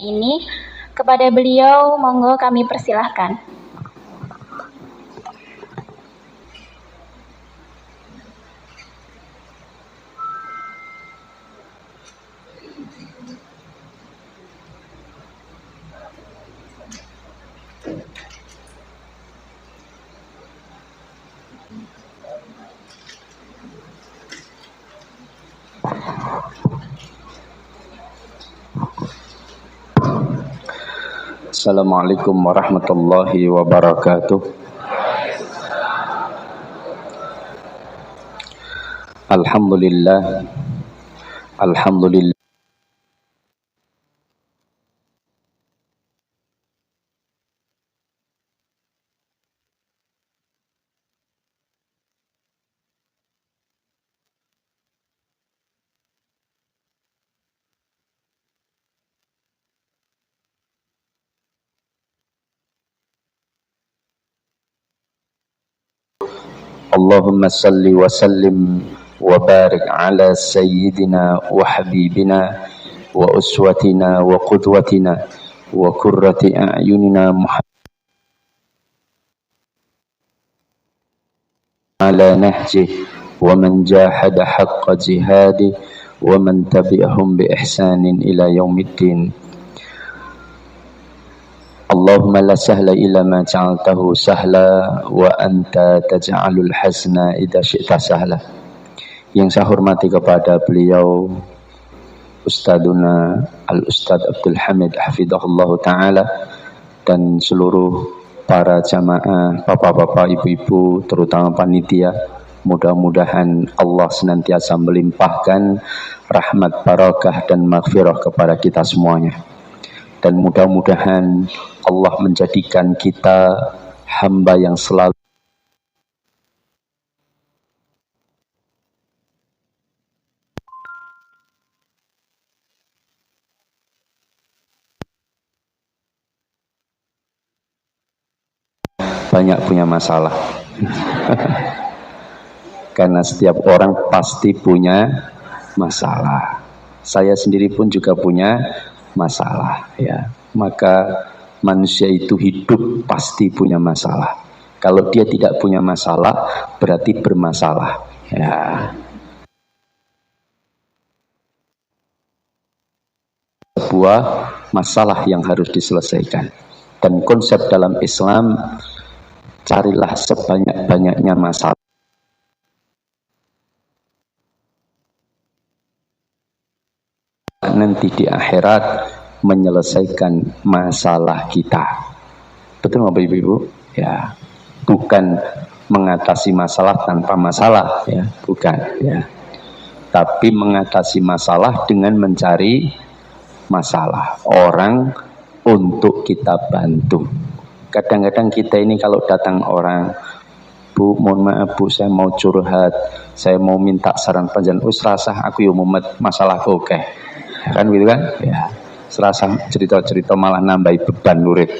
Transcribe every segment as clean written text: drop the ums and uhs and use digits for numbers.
ini. Kepada beliau, monggo kami persilahkan. Assalamualaikum warahmatullahi wabarakatuh. Alhamdulillah. Alhamdulillah. Allahumma salli wa sallim wa barik ala sayyidina wa habibina wa uswatina wa qudwatina wa qurrati a'yunina Muhammad ala nahjih wa man jahada haqqa jihadi wa man tabi'ahum bi ihsanin ila yaumiddin. Allahumma la sahla illa ma ja'altahu sahla wa anta taj'alul hasna idza syi'ta sahla. Yang saya hormati kepada beliau Ustaduna Al-Ustadz Abdul Hamid hafidhahullah ta'ala, dan seluruh para jamaah, bapak-bapak, ibu-ibu, terutama panitia. Mudah-mudahan Allah senantiasa melimpahkan rahmat, barakah dan maghfirah kepada kita semuanya. Dan mudah-mudahan Allah menjadikan kita hamba yang selalu banyak punya masalah. Karena setiap orang pasti punya masalah. Saya sendiri pun juga punya masalah, ya. Maka manusia itu hidup pasti punya masalah. Kalau dia tidak punya masalah, berarti bermasalah, ya. Sebuah masalah yang harus diselesaikan. Dan konsep dalam Islam, carilah sebanyak-banyaknya masalah. Nanti di akhirat menyelesaikan masalah kita. Betul Bapak Ibu? Ya. Bukan mengatasi masalah tanpa masalah, ya, bukan, ya. Tapi mengatasi masalah dengan mencari masalah orang untuk kita bantu. Kadang-kadang kita ini kalau datang orang, Bu, mohon maaf Bu, saya mau curhat, saya mau minta saran panjenengan, serasa aku yo mumet masalahku, oke. Kan gitu kan? Ya. Serasa cerita-cerita malah nambahi beban urip.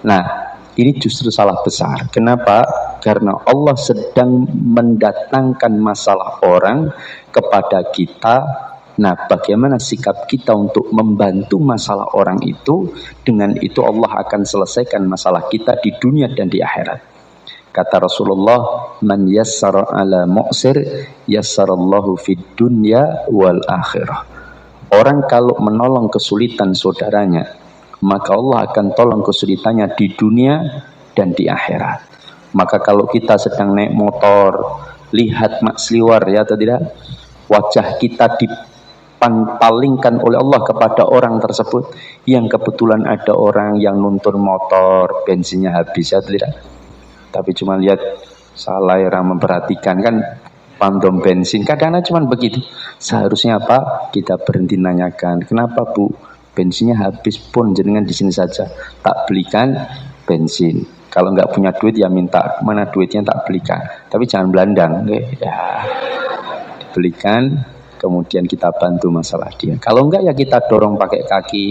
Nah, ini justru salah besar. Kenapa? Karena Allah sedang mendatangkan masalah orang kepada kita. Nah, bagaimana sikap kita untuk membantu masalah orang itu? Dengan itu Allah akan selesaikan masalah kita di dunia dan di akhirat. Kata Rasulullah, "Man yassara ala mu'sir, yassarallahu fid dunya wal akhirah." Orang kalau menolong kesulitan saudaranya, maka Allah akan tolong kesulitannya di dunia dan di akhirat. Maka kalau kita sedang naik motor, lihat mak seliwar, ya atau tidak, wajah kita dipalingkan oleh Allah kepada orang tersebut, yang kebetulan ada orang yang nuntun motor, bensinnya habis, ya atau tidak. Tapi cuma lihat salah, memperhatikan, kan pam bensin, kadang-kadang cuma begitu. Seharusnya apa? Kita berhenti nanyakan, kenapa Bu bensinnya habis, pun jenengan di sini saja, tak belikan bensin. Kalau nggak punya duit ya minta, mana duitnya tak belikan. Tapi jangan belandang, ya. Dibelikan, kemudian kita bantu masalah dia. Kalau enggak ya kita dorong pakai kaki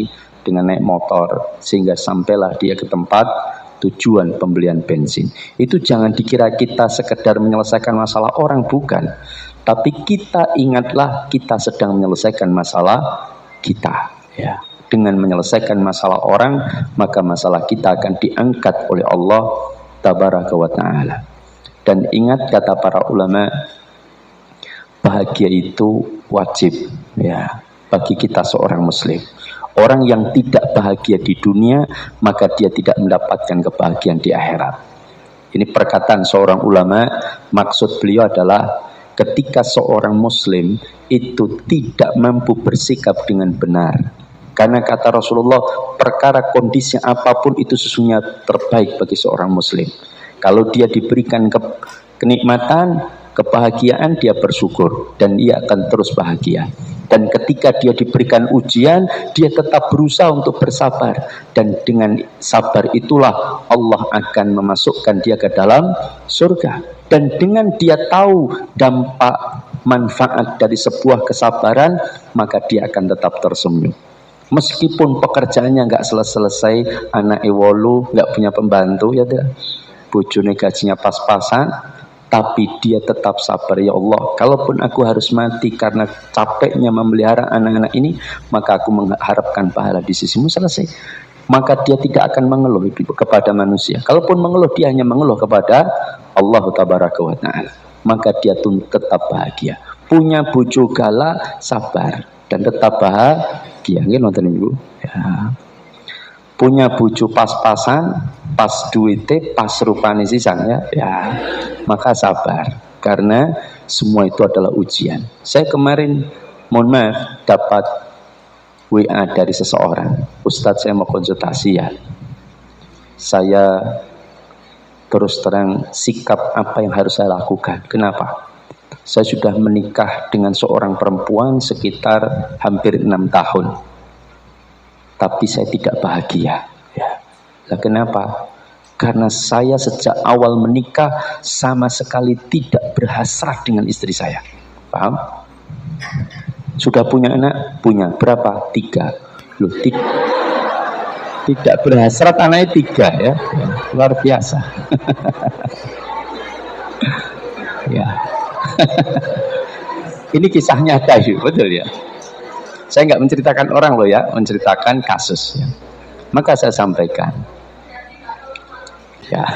dengan naik motor, sehingga sampailah dia ke tempat tujuan pembelian bensin. Itu jangan dikira kita sekedar menyelesaikan masalah orang, bukan. Tapi kita ingatlah kita sedang menyelesaikan masalah kita, ya. dengan menyelesaikan masalah orang, maka masalah kita akan diangkat oleh Allah Tabaraka wa Ta'ala. Dan ingat kata para ulama, bahagia itu wajib ya bagi kita seorang muslim. Orang yang tidak bahagia di dunia, maka dia tidak mendapatkan kebahagiaan di akhirat. Ini perkataan seorang ulama, maksud beliau adalah ketika seorang muslim itu tidak mampu bersikap dengan benar. Karena kata Rasulullah, perkara kondisi apapun itu sesungguhnya terbaik bagi seorang muslim. Kalau dia diberikan kenikmatan, kebahagiaan, dia bersyukur dan ia akan terus bahagia. Dan ketika dia diberikan ujian, dia tetap berusaha untuk bersabar. Dan dengan sabar itulah Allah akan memasukkan dia ke dalam surga. Dan dengan dia tahu dampak manfaat dari sebuah kesabaran, maka dia akan tetap tersenyum. Meskipun pekerjaannya nggak selesai, anak ewolu, nggak punya pembantu, ya tidak. Bojone gajinya pas-pasan, tapi dia tetap sabar. Ya Allah, kalaupun aku harus mati karena capeknya memelihara anak-anak ini, maka aku mengharapkan pahala di sisimu, selesai. Maka dia tidak akan mengeluh kepada manusia. Kalaupun mengeluh, dia hanya mengeluh kepada Allah Tabaraka wa Ta'ala. Maka dia tetap bahagia. Punya bojo galak, sabar dan tetap bahagia. Nggih nonton Ibu. Ya. Punya bojo pas-pasan, pas duitnya, pas rupane sisan ya, maka sabar karena semua itu adalah ujian. Saya kemarin mohon maaf dapat WA dari seseorang, Ustadz saya mau konsultasi ya. Saya terus terang sikap apa yang harus saya lakukan. Kenapa? Saya sudah menikah dengan seorang perempuan sekitar hampir 6 tahun. Tapi saya tidak bahagia ya. Lah kenapa? Karena saya sejak awal menikah sama sekali tidak berhasrat dengan istri saya. Paham? Sudah punya anak? Punya. Berapa? 3. Loh, tidak berhasrat anaknya 3 ya. Luar biasa. Ya. Ini kisah nyata ya, betul ya. Saya nggak menceritakan orang loh ya, menceritakan kasus ya. Maka saya sampaikan ya.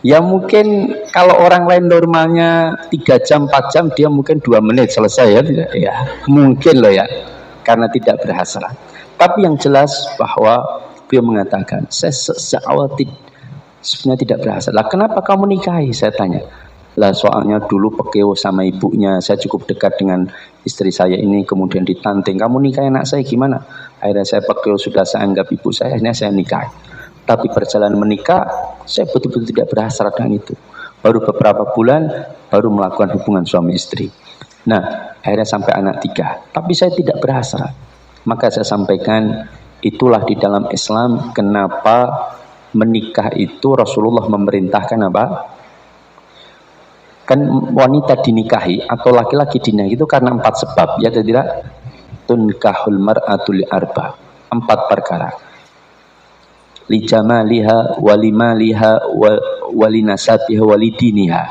Ya mungkin kalau orang lain normalnya 3 jam 4 jam, dia mungkin 2 menit selesai ya, tidak ya, mungkin loh ya, karena tidak berhasrat. Tapi yang jelas bahwa beliau mengatakan, saya sejak awal sebenarnya tidak berhasrat. Lah kenapa kamu nikahi? Saya tanya. Lah soalnya dulu pekeo sama ibunya, saya cukup dekat dengan istri saya ini, kemudian ditanting, kamu nikahi anak saya gimana? Akhirnya saya pekeo, sudah saya anggap ibu saya, akhirnya saya nikahi. Tapi perjalanan menikah, saya betul-betul tidak berhasrat dengan itu. Baru beberapa bulan, baru melakukan hubungan suami istri. Nah, akhirnya sampai anak 3. Tapi saya tidak berhasrat. Maka saya sampaikan, itulah di dalam Islam, kenapa menikah itu Rasulullah memerintahkan apa? Kan wanita dinikahi atau laki-laki dinikahi itu karena 4 sebab, ya tidak? Tunkahul mar'atu li arba, 4 perkara. Li jamaliha walimaliha walinasabiha walidiniha.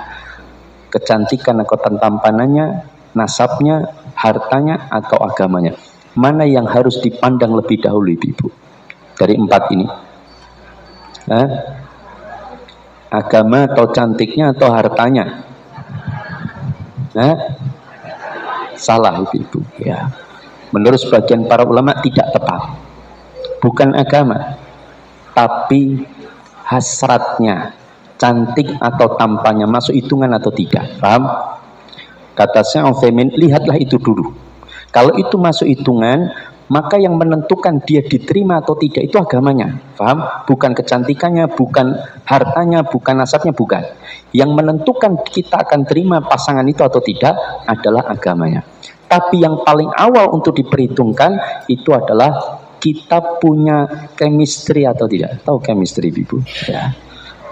Kecantikan atau tampanannya, nasabnya, hartanya atau agamanya. Mana yang harus dipandang lebih dahulu Ibu? Dari 4 ini. Agama atau cantiknya atau hartanya? Salah Ibu ya. Menurut sebagian para ulama tidak tepat. Bukan agama, tapi hasratnya, cantik atau tampannya masuk hitungan atau tidak. Paham? Kata Syekh Utsaimin, lihatlah itu dulu. Kalau itu masuk hitungan, maka yang menentukan dia diterima atau tidak itu agamanya. Paham? Bukan kecantikannya, bukan hartanya, bukan nasabnya, bukan. Yang menentukan kita akan terima pasangan itu atau tidak adalah agamanya. Tapi yang paling awal untuk diperhitungkan itu adalah kita punya chemistry atau tidak. Tahu chemistry Ibu? Ya.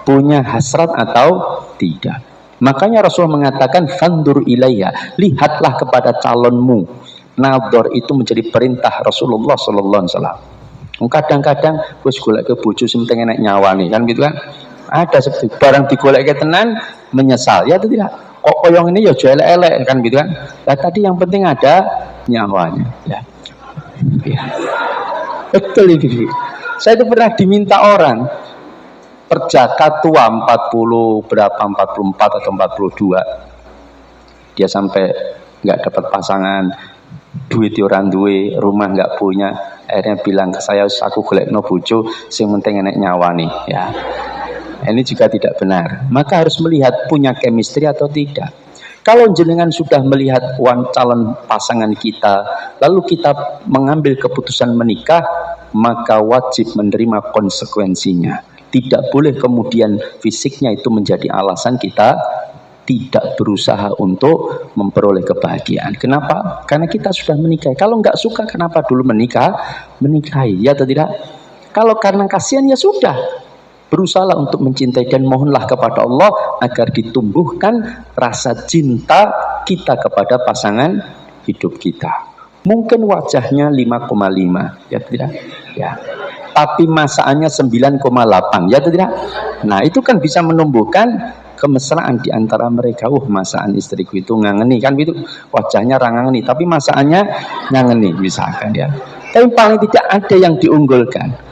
Punya hasrat atau tidak. Makanya Rasul mengatakan fandur ilayya, lihatlah kepada calonmu. Nador itu menjadi perintah Rasulullah sallallahu alaihi wasallam. Kadang-kadang wis golek ke bojo sing pengen nek nyawane kan gitu kan. Ada seperti barang digolek tenan menyesal ya atau tidak. Kok koyong ini ya aja elek-elek kan gitu kan. Lah tadi yang penting ada nyawanya. Ya. Ya. Betul ini. Saya itu pernah diminta orang perjaka tua 40 berapa 44 atau 42. Dia sampai nggak dapat pasangan, duit orang duwe, rumah nggak punya. Akhirnya bilang ke saya, aku golekno bojo sing penting enek nyawa nih, ya. Ini juga tidak benar. Maka harus melihat punya chemistry atau tidak. Kalau jenengan sudah melihat calon pasangan kita, lalu kita mengambil keputusan menikah, maka wajib menerima konsekuensinya. Tidak boleh kemudian fisiknya itu menjadi alasan kita tidak berusaha untuk memperoleh kebahagiaan. Kenapa? Karena kita sudah menikah. Kalau nggak suka, kenapa dulu menikahi? Ya atau tidak? Kalau karena kasihan, ya sudah. Berusahalah untuk mencintai dan mohonlah kepada Allah agar ditumbuhkan rasa cinta kita kepada pasangan hidup kita. Mungkin wajahnya 5,5, ya tidak? Ya. Tapi masaannya 9,8, ya tidak? Nah, itu kan bisa menumbuhkan kemesraan di antara mereka. Masaan istriku itu ngangeni, kan itu wajahnya rangangeni, tapi masaannya ngangeni misalkan, ya. Tapi paling tidak ada yang diunggulkan.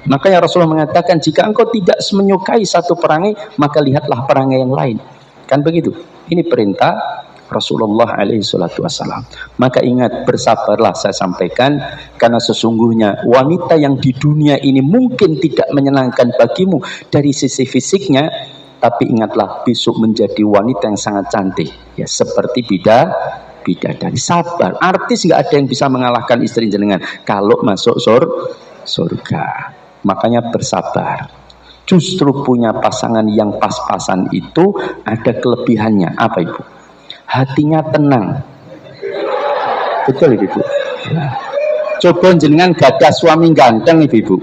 Makanya Rasulullah mengatakan, jika engkau tidak menyukai satu perangai, maka lihatlah perangai yang lain. Kan begitu. Ini perintah Rasulullah SAW. Maka ingat, bersabarlah, saya sampaikan, karena sesungguhnya wanita yang di dunia ini mungkin tidak menyenangkan bagimu dari sisi fisiknya, tapi ingatlah besok menjadi wanita yang sangat cantik, ya, seperti bidadari. Sabar. Artis nggak ada yang bisa mengalahkan istri jenengan kalau masuk surga. Makanya bersabar. Justru punya pasangan yang pas-pasan itu ada kelebihannya. Apa Ibu? Hatinya tenang. Betul Ibu. Ya. Coba jenengan gadah suami ganteng Ibu.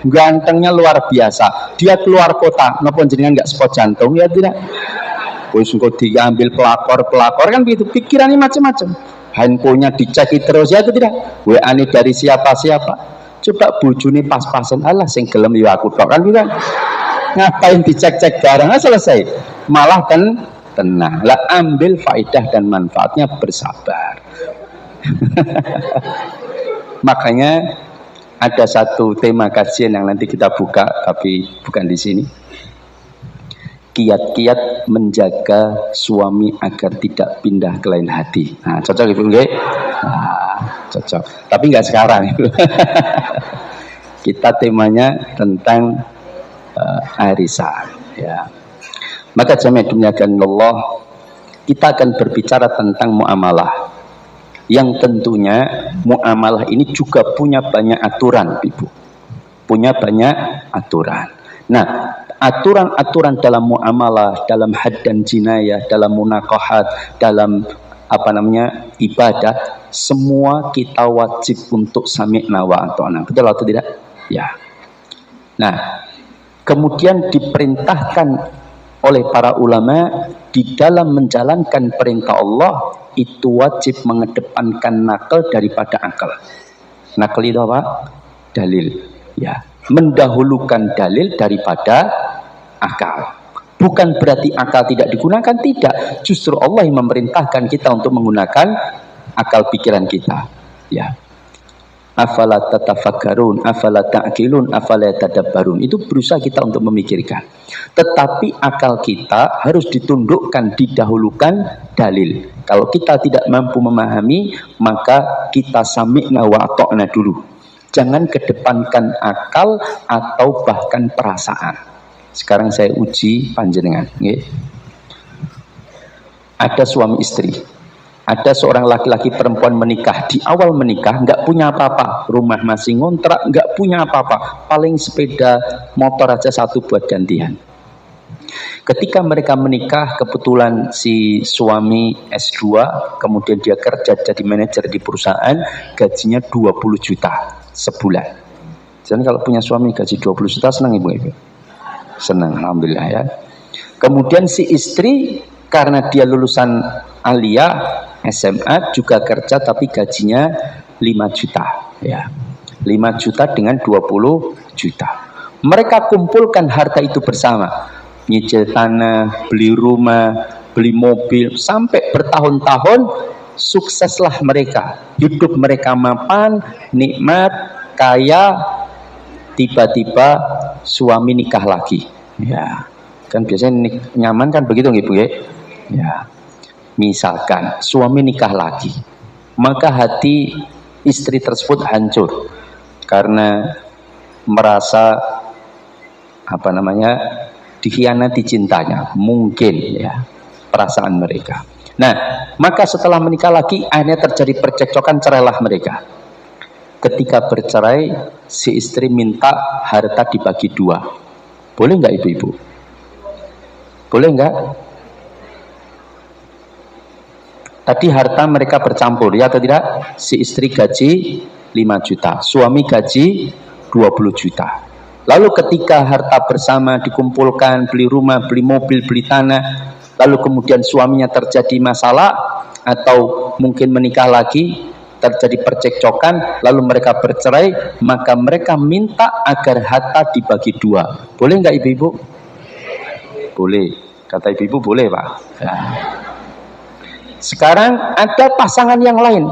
Gantengnya luar biasa. Dia keluar kota, napa jenengan nggak spot jantung? Ya tidak. Wis engko diambil pelakor kan begitu. Pikirannya macam-macam. Handphonenya dicek terus, ya tidak. WA-nya dari siapa-siapa. Coba bojone pas-pasan, alah sing gelem yo aku tok, kan bisa. Ngapain dicek-cek barang, selesai. Malah tenang. Lah ambil faedah dan manfaatnya, bersabar. Makanya ada satu tema kajian yang nanti kita buka, tapi bukan di sini. Kiat-kiat menjaga suami agar tidak pindah ke lain hati. Nah, cocok Ibu nggih? Nah, cocok. Tapi nggak sekarang. Kita temanya tentang arisan, ya. Maka jamaah dimuliakan Allah, kita akan berbicara tentang muamalah. Yang tentunya muamalah ini juga punya banyak aturan, Ibu. Punya banyak aturan. Nah, aturan-aturan dalam muamalah, dalam had dan jinayah, dalam munakahat, dalam ibadah, semua kita wajib untuk sami'na wa ata'na. Betul atau tidak? Ya. Nah, kemudian diperintahkan oleh para ulama di dalam menjalankan perintah Allah itu wajib mengedepankan nakal daripada akal. Nakal itu apa? Dalil. Ya. Mendahulukan dalil daripada akal. Bukan berarti akal tidak digunakan, tidak. Justru Allah yang memerintahkan kita untuk menggunakan akal pikiran kita. Ya. Afala tatafakkarun, afala ta'qilun, afala tadabbarun. Itu berusaha kita untuk memikirkan. Tetapi akal kita harus ditundukkan, didahulukan dalil. Kalau kita tidak mampu memahami, maka kita sami'na wa ata'na dulu. Jangan kedepankan akal atau bahkan perasaan. Sekarang saya uji panjenengan. Ada suami istri. Ada seorang laki-laki perempuan menikah. Di awal menikah nggak punya apa-apa. Rumah masih ngontrak, nggak punya apa-apa. Paling sepeda motor aja satu buat gantian. Ketika mereka menikah, kebetulan si suami S2, kemudian dia kerja jadi manajer di perusahaan, gajinya 20 juta sebulan. Jadi kalau punya suami gaji 20 juta, senang Ibu? Senang, alhamdulillah ya. Kemudian si istri, karena dia lulusan aliyah, SMA, juga kerja tapi gajinya 5 juta. Ya. 5 juta dengan 20 juta. Mereka kumpulkan harta itu bersama. Nyicil tanah, beli rumah, beli mobil, sampai bertahun-tahun sukseslah mereka, hidup mereka mapan, nikmat, kaya, tiba-tiba suami nikah lagi. Ya, kan biasanya nyaman kan begitu Ibu ya. Ya. Misalkan suami nikah lagi, maka hati istri tersebut hancur karena merasa dikhianati cintanya, mungkin ya perasaan mereka. Nah, maka setelah menikah lagi akhirnya terjadi percekcokan, cerailah mereka. Ketika bercerai, si istri minta harta dibagi dua. Boleh nggak ibu-ibu? Boleh nggak? Tadi harta mereka bercampur, ya atau tidak? Si istri gaji 5 juta, suami gaji 20 juta. Lalu ketika harta bersama dikumpulkan, beli rumah, beli mobil, beli tanah, lalu kemudian suaminya terjadi masalah atau mungkin menikah lagi, terjadi percekcokan, lalu mereka bercerai, maka mereka minta agar harta dibagi dua. Boleh nggak ibu-ibu? Boleh. Kata ibu-ibu boleh, Pak. Ya. Sekarang ada pasangan yang lain,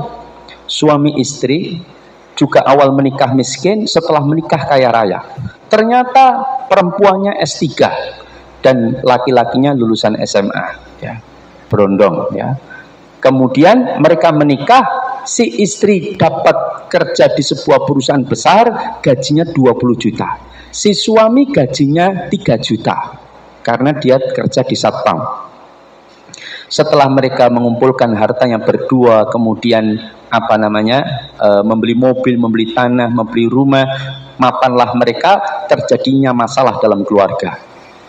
suami istri juga awal menikah miskin, setelah menikah kaya raya. Ternyata perempuannya S3 dan laki-lakinya lulusan SMA, ya, berondong, ya. Kemudian mereka menikah, si istri dapat kerja di sebuah perusahaan besar, gajinya 20 juta. Si suami gajinya 3 juta karena dia kerja di satpam. Setelah mereka mengumpulkan hartanya berdua, kemudian membeli mobil, membeli tanah, membeli rumah, mapanlah mereka, terjadinya masalah dalam keluarga.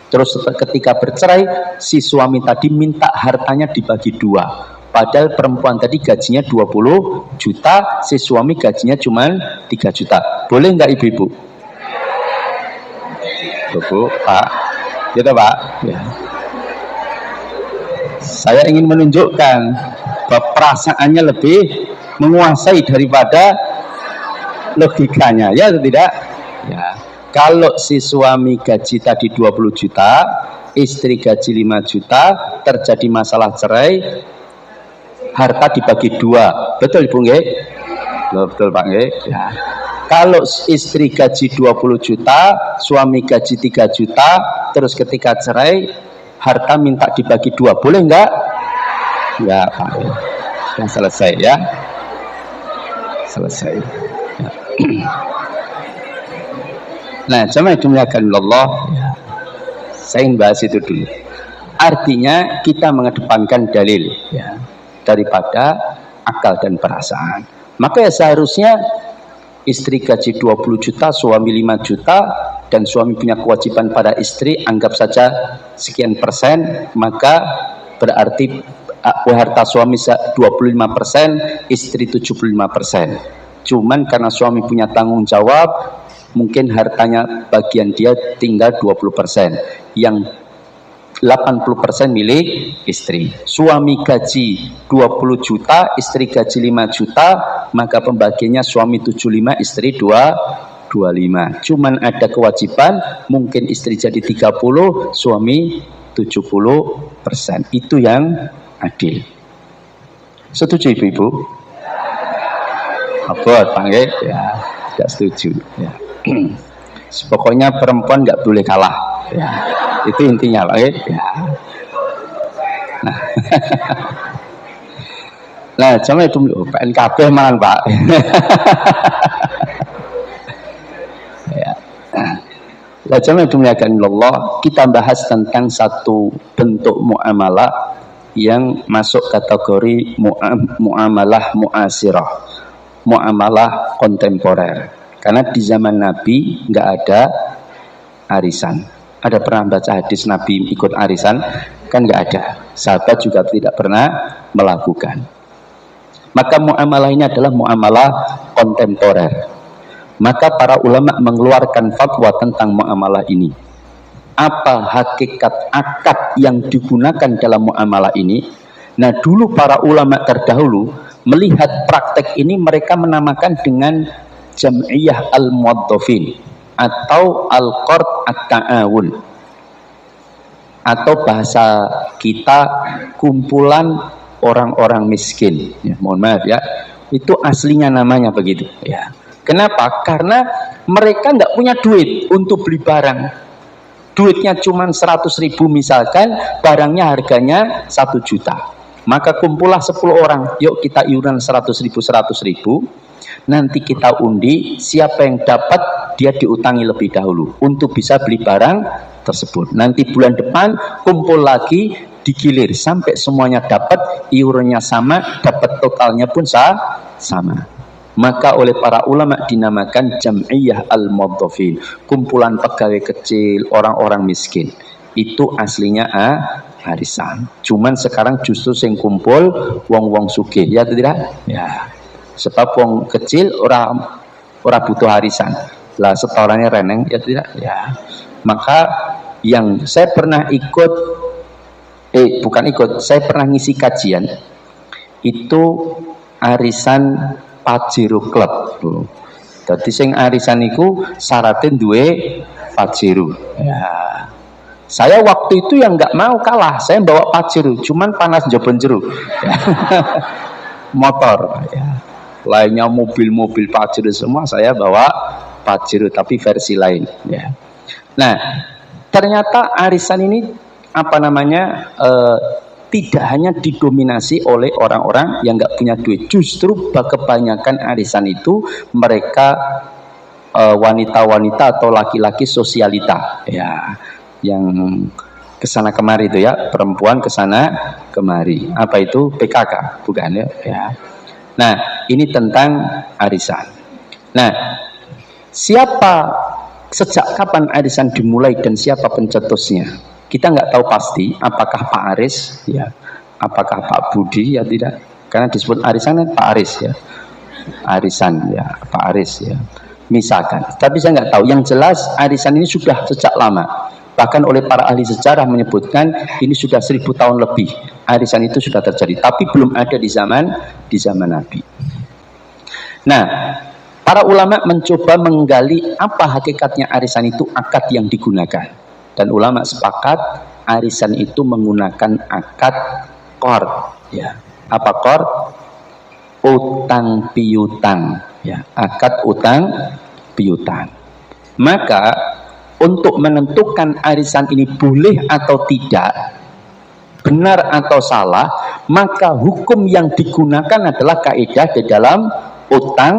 Terus ketika bercerai, si suami tadi minta hartanya dibagi dua. Padahal perempuan tadi gajinya 20 juta, si suami gajinya cuma 3 juta. Boleh nggak ibu-ibu? Bu, Pak. Gitu Pak. Ya. Saya ingin menunjukkan bahwa perasaannya lebih menguasai daripada logikanya, ya atau tidak? Ya. Kalau si suami gaji tadi 20 juta, istri gaji 5 juta, terjadi masalah cerai, harta dibagi dua. Betul Ibu nggih? Betul Pak nggih? Ya. Kalau istri gaji 20 juta, suami gaji 3 juta, terus ketika cerai, harta minta dibagi dua, boleh enggak? Ya Pak, ya selesai ya, selesai. Ya. Nah, jamaah dimuliakan Allah, saya ingin bahas itu dulu. Artinya kita mengedepankan dalil, ya, daripada akal dan perasaan. Maka ya seharusnya istri gaji 20 juta, suami 5 juta, dan suami punya kewajiban pada istri, anggap saja sekian persen, maka berarti harta suami 25%, istri 75%. Cuman karena suami punya tanggung jawab, mungkin hartanya bagian dia tinggal 20%, yang 80% milik istri. Suami gaji 20 juta, istri gaji 5 juta, maka pembagiannya suami 75, istri 25. Cuman ada kewajiban, mungkin istri jadi 30, suami 70%. Itu yang adil. Setuju ibu-ibu? Abot, panggil? Ya, tidak setuju. Ya. Pokoknya perempuan nggak boleh kalah. Ya. Itu intinya, Pak. Ya. Nah, nah, cuma itu PNKB malang Pak. Ya. Nah, cuma itu muliakan Allah. Kita bahas tentang satu bentuk muamalah yang masuk kategori muamalah muasirah, muamalah kontemporer. Karena di zaman Nabi nggak ada arisan. Ada pernah baca hadis Nabi ikut arisan? Kan nggak ada. Sahabat juga tidak pernah melakukan. Maka muamalah ini adalah muamalah kontemporer. Maka para ulama mengeluarkan fatwa tentang muamalah ini. Apa hakikat akad yang digunakan dalam muamalah ini? Nah, dulu para ulama terdahulu melihat praktek ini, mereka menamakan dengan jam'iyah al-muwaddafin atau al-qard at-ta'awun, atau bahasa kita kumpulan orang-orang miskin. Ya, mohon maaf ya, itu aslinya namanya begitu. Ya. Kenapa? Karena mereka nggak punya duit untuk beli barang. Duitnya cuma 100.000 misalkan, barangnya harganya 1 juta. Maka kumpullah 10 orang, yuk kita iuran 100.000, 100.000. Nanti kita undi, siapa yang dapat dia diutangi lebih dahulu untuk bisa beli barang tersebut. Nanti bulan depan kumpul lagi, digilir sampai semuanya dapat, iurannya sama, dapat totalnya pun sama. Maka oleh para ulama dinamakan jam'iyah al-mudhafin, kumpulan pegawai kecil, orang-orang miskin. Itu aslinya arisan. Cuman sekarang justru sing kumpul wong-wong sugih, ya tidak? Ya. Sebab wong kecil ora butuh arisan. Lah setorannya reneng, ya tidak? Ya. Maka yang saya pernah ikut saya pernah ngisi kajian itu arisan Pajero Club. Jadi sing arisan iku syaratnya duwe Pajero. Ya. Saya waktu itu yang nggak mau kalah, saya bawa Pajero, cuman panas jebon jero. Motor. Ya. Lainnya mobil-mobil Pajero semua, saya bawa Pajero tapi versi lain. Ya. Nah, ternyata arisan ini tidak hanya didominasi oleh orang-orang yang nggak punya duit. Justru kebanyakan arisan itu mereka wanita-wanita atau laki-laki sosialita, ya, yang kesana kemari itu ya, perempuan kesana kemari. Apa itu? PKK, bukan ya? Ya. Nah, ini tentang arisan. Nah, sejak kapan arisan dimulai dan siapa pencetusnya? Kita nggak tahu pasti, apakah Pak Aris, ya, apakah Pak Budi, ya tidak, karena disebut arisan kan Pak Aris, ya, arisan, ya, Pak Aris, ya, misalkan. Tapi saya nggak tahu. Yang jelas arisan ini sudah sejak lama. Bahkan oleh para ahli sejarah menyebutkan ini sudah 1000 tahun lebih. Arisan itu sudah terjadi, tapi belum ada di zaman Nabi. Nah, para ulama mencoba menggali apa hakikatnya arisan itu, akad yang digunakan. Dan ulama sepakat arisan itu menggunakan akad qard, ya. Apa qard? Utang piutang, ya. Akad utang piutang. Maka untuk menentukan arisan ini boleh atau tidak, benar atau salah, maka hukum yang digunakan adalah kaidah di dalam utang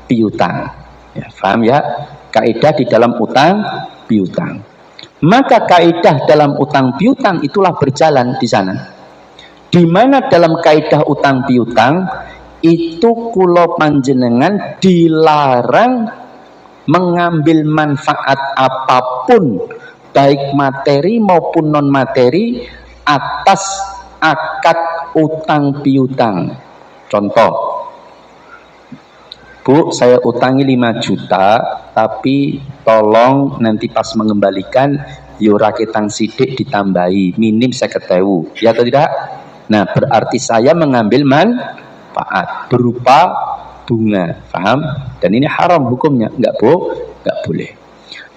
piutang. Ya, paham ya? Kaidah di dalam utang piutang. Maka kaidah dalam utang piutang itulah berjalan di sana. Di mana dalam kaidah utang piutang itu kula panjenengan dilarang mengambil manfaat apapun, baik materi maupun non materi, atas akad utang piutang. Contoh, Bu, saya utangi 5 juta, tapi tolong nanti pas mengembalikan rakitang sidik ditambahi, minim 50.000, ya atau tidak? Nah, berarti saya mengambil manfaat berupa bunga, paham? Dan ini haram hukumnya, nggak boleh.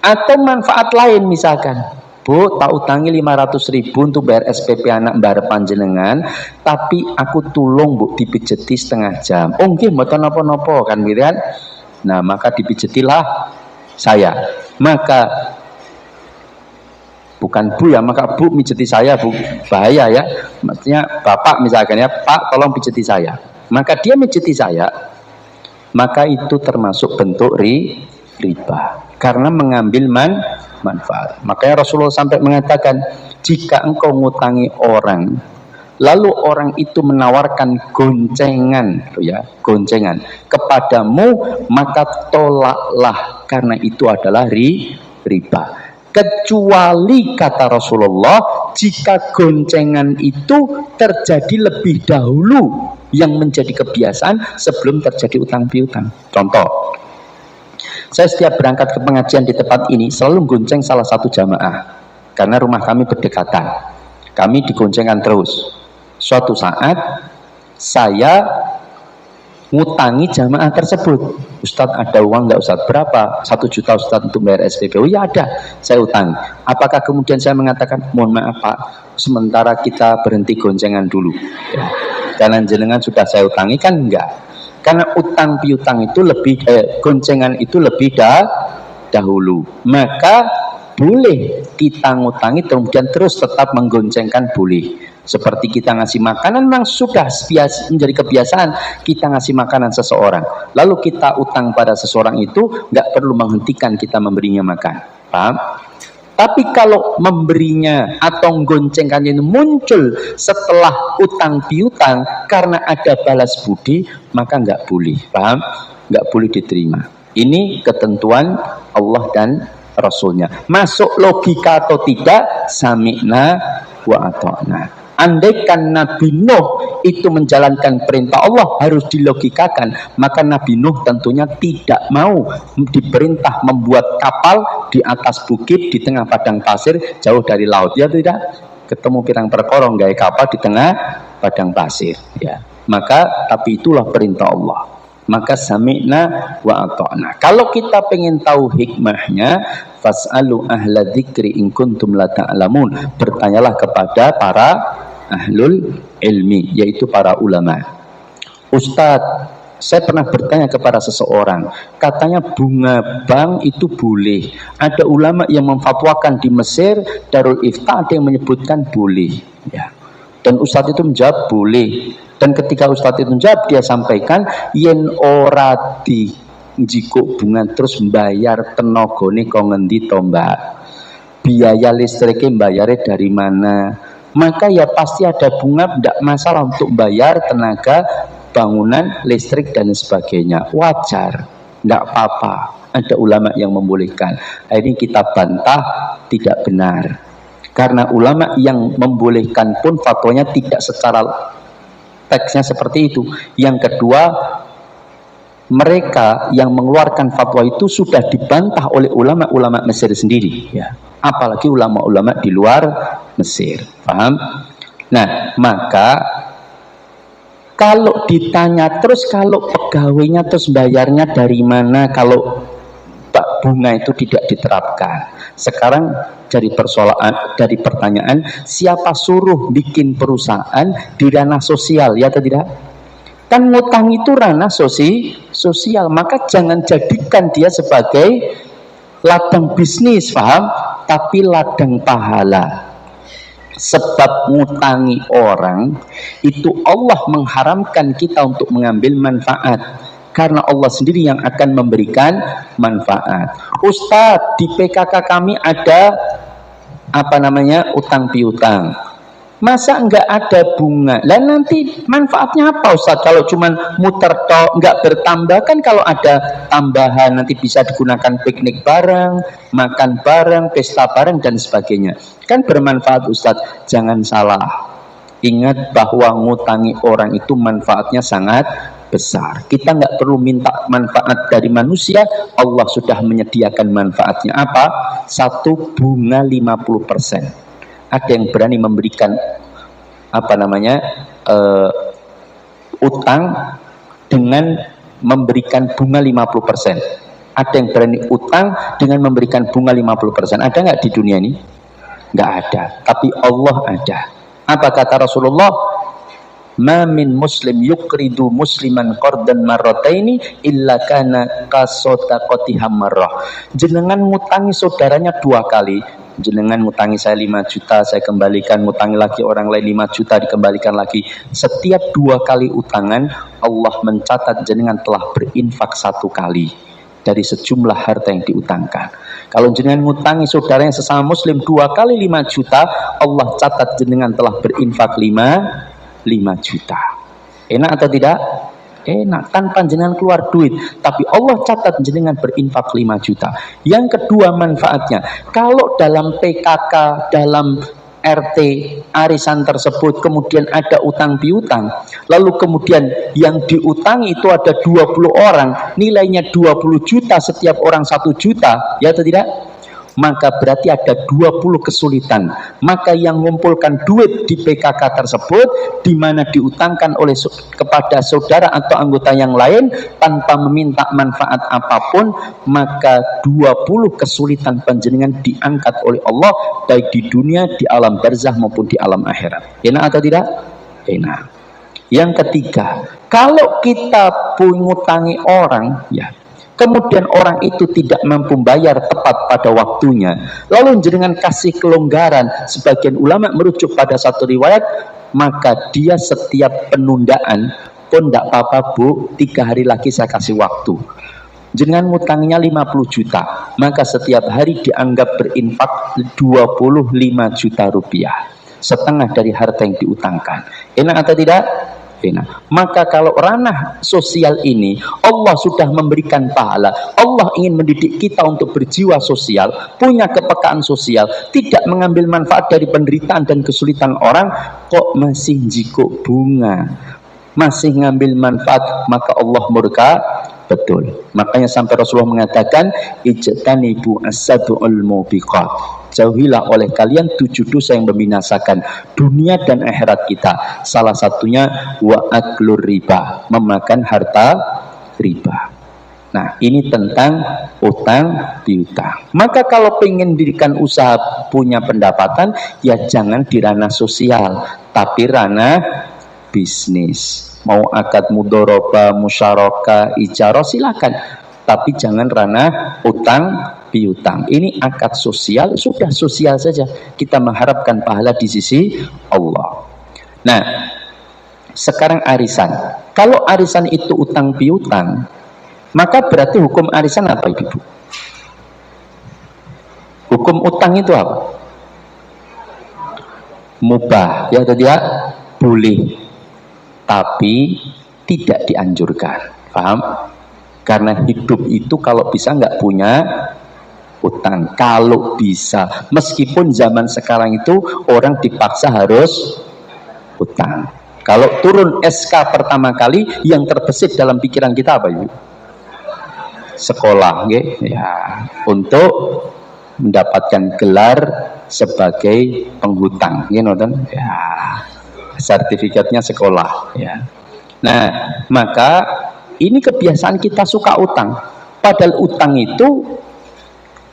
Atau manfaat lain misalkan, Bu, tak utangi 500.000 untuk bayar SPP anak mbak panjenengan, tapi aku tulung Bu dipijeti setengah jam. Oh nggih mboten napa-napa kan gitu kan. Nah, maka dipijetilah saya. Maka bukan Bu ya, maka Bu mijeti saya, Bu. Bahaya ya. Maksudnya Bapak misalkan ya, Pak tolong pijeti saya. Maka dia mijeti saya. Maka itu termasuk bentuk riba. Karena mengambil manfaat. Makanya Rasulullah sampai mengatakan, jika engkau ngutangi orang, lalu orang itu menawarkan goncengan, ya, goncengan kepadamu, maka tolaklah, karena itu adalah riba. Kecuali kata Rasulullah, jika goncengan itu terjadi lebih dahulu, yang menjadi kebiasaan sebelum terjadi utang piutang. Contoh, saya setiap berangkat ke pengajian di tempat ini selalu gonceng salah satu jamaah, karena rumah kami berdekatan. Kami digoncengkan terus. Suatu saat saya ngutangi jamaah tersebut. Ustadz ada uang nggak Ustadz? Berapa? 1 juta Ustadz untuk bayar SPP. Oh ya ada, saya utang. Apakah kemudian saya mengatakan, mohon maaf Pak, sementara kita berhenti goncengan dulu ya. Karena jenengan sudah saya utangi? Kan enggak. Karena utang piutang itu lebih goncengan itu lebih dahulu. Maka boleh kita ngutangi kemudian terus tetap menggoncengkan, boleh. Seperti kita ngasih makanan, memang sudah menjadi kebiasaan kita ngasih makanan seseorang, lalu kita utang pada seseorang itu nggak perlu menghentikan kita memberinya makan, paham? Tapi kalau memberinya atau goncengkannya itu muncul setelah utang piutang karena ada balas budi, maka nggak boleh, paham? Nggak boleh diterima. Ini ketentuan Allah dan Rasulnya. Masuk logika atau tidak? Sami'na wa ata'na. Andaikan Nabi Nuh itu menjalankan perintah Allah harus dilogikakan, maka Nabi Nuh tentunya tidak mau diperintah membuat kapal di atas bukit di tengah padang pasir jauh dari laut, ya tidak? Ketemu pirang perkorong gaya kapal di tengah padang pasir, ya. Maka tapi itulah perintah Allah. Maka sami'na wa ata'na. Kalau kita pengen tahu hikmahnya, fas'alu ahla dzikri in kuntum la ta'lamun. Bertanyalah kepada para ahlul ilmi, yaitu para ulama. Ustadz, saya pernah bertanya kepada seseorang, katanya bunga bank itu boleh. Ada ulama yang memfatwakan di Mesir, Darul Ifta, ada yang menyebutkan boleh, ya. Dan Ustadz itu menjawab boleh. Dan ketika Ustadz itu menjawab, dia sampaikan yen ora di jiko bunga terus membayar tenagane kok ngendi to Mbak? Biaya listriknya bayarnya dari mana? Maka ya pasti ada bunga, tidak masalah untuk bayar tenaga bangunan, listrik dan sebagainya, wajar, tidak apa-apa. Ada ulama yang membolehkan. Ini kita bantah tidak benar, karena ulama yang membolehkan pun fatwanya tidak secara teksnya seperti itu. Yang kedua, mereka yang mengeluarkan fatwa itu sudah dibantah oleh ulama-ulama Mesir sendiri, ya. Apalagi ulama-ulama di luar Mesir, paham? Nah, maka kalau ditanya terus, kalau pegawainya terus bayarnya dari mana kalau Pak bunga itu tidak diterapkan? Sekarang dari pertanyaan, siapa suruh bikin perusahaan di ranah sosial, ya atau tidak? Kan ngutang itu ranah sosial, maka jangan jadikan dia sebagai ladang bisnis, paham? Tapi ladang pahala. Sebab ngutangi orang itu Allah mengharamkan kita untuk mengambil manfaat, karena Allah sendiri yang akan memberikan manfaat. Ustadz, di PKK kami ada utang piutang. Masa enggak ada bunga? Lah nanti manfaatnya apa Ustaz? Kalau cuman muter tok enggak bertambah, kan kalau ada tambahan nanti bisa digunakan piknik bareng, makan bareng, pesta bareng dan sebagainya. Kan bermanfaat Ustaz. Jangan salah. Ingat bahwa ngutangi orang itu manfaatnya sangat besar. Kita enggak perlu minta manfaat dari manusia, Allah sudah menyediakan manfaatnya. Apa? Satu, bunga 50%. Ada yang berani memberikan utang dengan memberikan bunga 50%. Ada yang berani utang dengan memberikan bunga 50%. Ada nggak di dunia ini? Nggak ada. Tapi Allah ada. Apa kata Rasulullah? Ma min muslim yukridu musliman qardan marrataini illa kana kasodaqati marrah. Jenengan ngutangi saudaranya 2 kali. Jenengan ngutangi saya 5 juta, saya kembalikan, ngutangi lagi orang lain 5 juta, dikembalikan lagi. Setiap 2 kali utangan, Allah mencatat jenengan telah berinfak 1 kali dari sejumlah harta yang diutangkan. Kalau jenengan ngutangi saudaranya sesama muslim 2 kali 5 juta, Allah catat jenengan telah berinfak 5 juta. Enak atau tidak? Enak, tanpa jenengan keluar duit, tapi Allah catat jenengan berinfak 5 juta. Yang kedua manfaatnya, kalau dalam PKK, dalam RT arisan tersebut kemudian ada utang piutang, lalu kemudian yang diutangi itu ada 20 orang, nilainya 20 juta, setiap orang 1 juta, ya atau tidak? maka berarti ada 20 kesulitan. Maka yang mengumpulkan duit di PKK tersebut, di mana diutangkan oleh kepada saudara atau anggota yang lain tanpa meminta manfaat apapun, maka 20 kesulitan panjenengan diangkat oleh Allah baik di dunia, di alam barzah maupun di alam akhirat. Enak atau tidak? Enak. Yang ketiga, kalau kita mengutangi orang, ya, kemudian orang itu tidak mampu bayar tepat pada waktunya, lalu jenengan kasih kelonggaran, sebagian ulama merujuk pada satu riwayat, maka dia setiap penundaan pun tidak apa-apa bu, 3 hari lagi saya kasih waktu. Jenengan ngutangnya 50 juta, maka setiap hari dianggap berinfak 25 juta rupiah, setengah dari harta yang diutangkan. Enak atau tidak? Enak. Maka kalau ranah sosial ini Allah sudah memberikan pahala, Allah ingin mendidik kita untuk berjiwa sosial, punya kepekaan sosial, tidak mengambil manfaat dari penderitaan dan kesulitan orang, kok masih jiko bunga, masih ngambil manfaat, maka Allah murka betul. Makanya sampai Rasulullah mengatakan, ijtanibu as-sab'ul mubiqat, jauhilah oleh kalian 7 dosa yang membinasakan dunia dan akhirat kita. Salah satunya wa aklur riba, memakan harta riba. Nah, ini tentang utang piutang. Maka kalau pengen dirikan usaha punya pendapatan, ya jangan di ranah sosial, tapi ranah bisnis. Mau akad mudoroba, musyarakah, ijarah silakan, tapi jangan ranah utang piutang. Ini akad sosial, sudah sosial saja. Kita mengharapkan pahala di sisi Allah. Nah, sekarang arisan. Kalau arisan itu utang piutang, maka berarti hukum arisan apa ibu? Hukum utang itu apa? Mubah, ya atau tidak? Boleh, tapi tidak dianjurkan. Paham? Karena hidup itu kalau bisa nggak punya utang. Kalau bisa, meskipun zaman sekarang itu orang dipaksa harus utang. Kalau turun SK pertama kali, yang terbesit dalam pikiran kita apa ibu? Sekolah, ya, untuk mendapatkan gelar sebagai penghutang, ya, sertifikatnya sekolah, ya. Nah, maka ini kebiasaan kita suka utang, padahal utang itu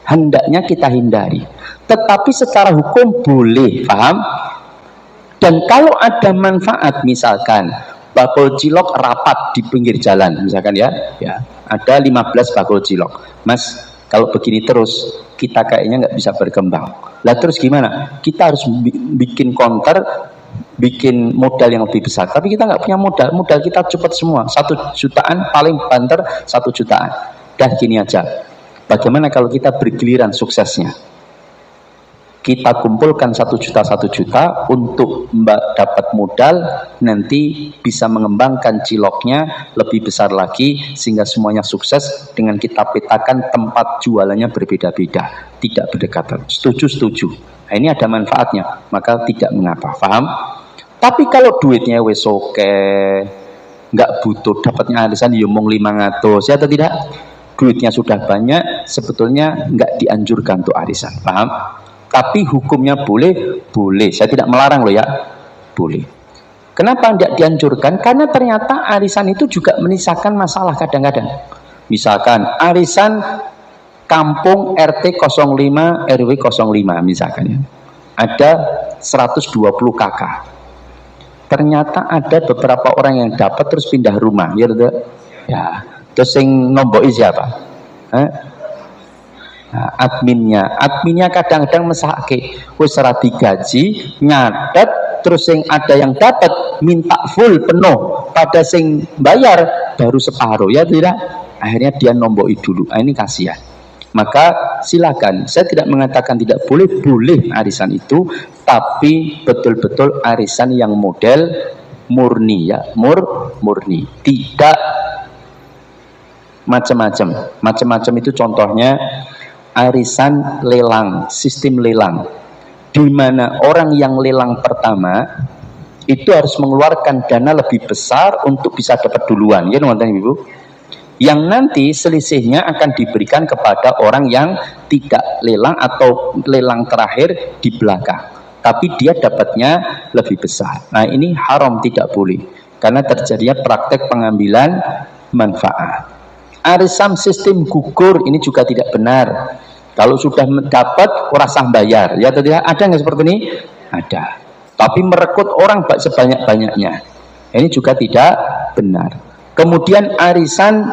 hendaknya kita hindari, tetapi secara hukum boleh, paham? Dan kalau ada manfaat, misalkan bakul cilok rapat di pinggir jalan, misalkan ya, ada 15 bakul cilok, mas, kalau begini terus kita kayaknya nggak bisa berkembang. Lah terus gimana? Kita harus bikin counter, bikin modal yang lebih besar, tapi kita nggak punya modal kita cepat semua, 1 jutaan, paling banter 1 jutaan. Dah gini aja, bagaimana kalau kita bergiliran suksesnya? Kita kumpulkan 1 juta untuk dapat modal, nanti bisa mengembangkan ciloknya lebih besar lagi sehingga semuanya sukses, dengan kita petakan tempat jualannya berbeda-beda, tidak berdekatan. Setuju. Nah, ini ada manfaatnya, maka tidak mengapa, paham? Tapi kalau duitnya wes oke, nggak butuh, dapatnya arisan ya mung 500, ya atau tidak? Duitnya sudah banyak, sebetulnya nggak dianjurkan untuk arisan, paham? Tapi hukumnya boleh. Saya tidak melarang loh ya, boleh. Kenapa tidak dianjurkan? Karena ternyata arisan itu juga menyisakan masalah kadang-kadang. Misalkan arisan kampung RT 05 RW 05 misalkan ya. Ada 120 kakak. Ternyata ada beberapa orang yang dapat terus pindah rumah, ya. Terus yang nomboi siapa? Nah, adminnya kadang-kadang mesake, wis ora digaji, nyatet, terus yang ada yang dapat minta full penuh, pada sing bayar baru separuh, ya tidak? Akhirnya dia nomboi dulu. Nah, ini kasihan. Maka silakan, saya tidak mengatakan tidak boleh arisan itu, tapi betul-betul arisan yang model murni, ya, murni, tidak macam-macam itu. Contohnya arisan lelang, sistem lelang, di mana orang yang lelang pertama itu harus mengeluarkan dana lebih besar untuk bisa dapat duluan, ya teman-teman ibu. Yang nanti selisihnya akan diberikan kepada orang yang tidak lelang atau lelang terakhir di belakang, tapi dia dapatnya lebih besar. Nah, ini haram, tidak boleh, karena terjadinya praktek pengambilan manfaat. Arisan sistem gugur ini juga tidak benar. Kalau sudah mendapat rasa bayar, ya atau tidak? Ada nggak seperti ini? Ada. Tapi merekrut orang sebanyak-banyaknya, ini juga tidak benar. Kemudian arisan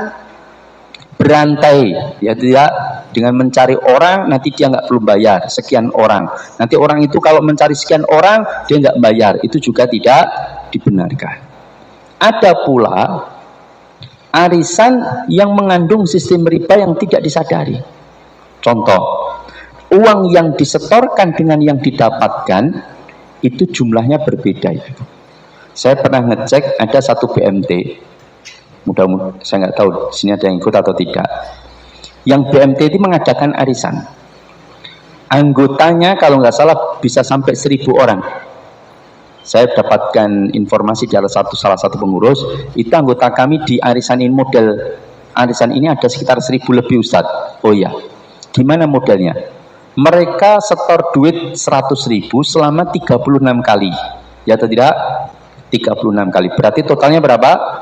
berantai, ya tidak, dengan mencari orang, nanti dia nggak perlu bayar sekian orang. Nanti orang itu kalau mencari sekian orang dia nggak bayar, itu juga tidak dibenarkan. Ada pula arisan yang mengandung sistem riba yang tidak disadari. Contoh, uang yang disetorkan dengan yang didapatkan itu jumlahnya berbeda. Saya pernah ngecek ada satu BMT. Mudah-mudahan, saya nggak tahu di sini ada yang ikut atau tidak. Yang BMT itu mengadakan arisan. Anggotanya kalau nggak salah bisa sampai 1.000 orang. Saya dapatkan informasi dari salah satu pengurus, itu anggota kami di arisan ini, model arisan ini ada sekitar 1.000 lebih, Ustadz. Oh iya, gimana modelnya? Mereka setor duit 100.000 selama 36 kali. Ya atau tidak? 36 kali. Berarti totalnya berapa?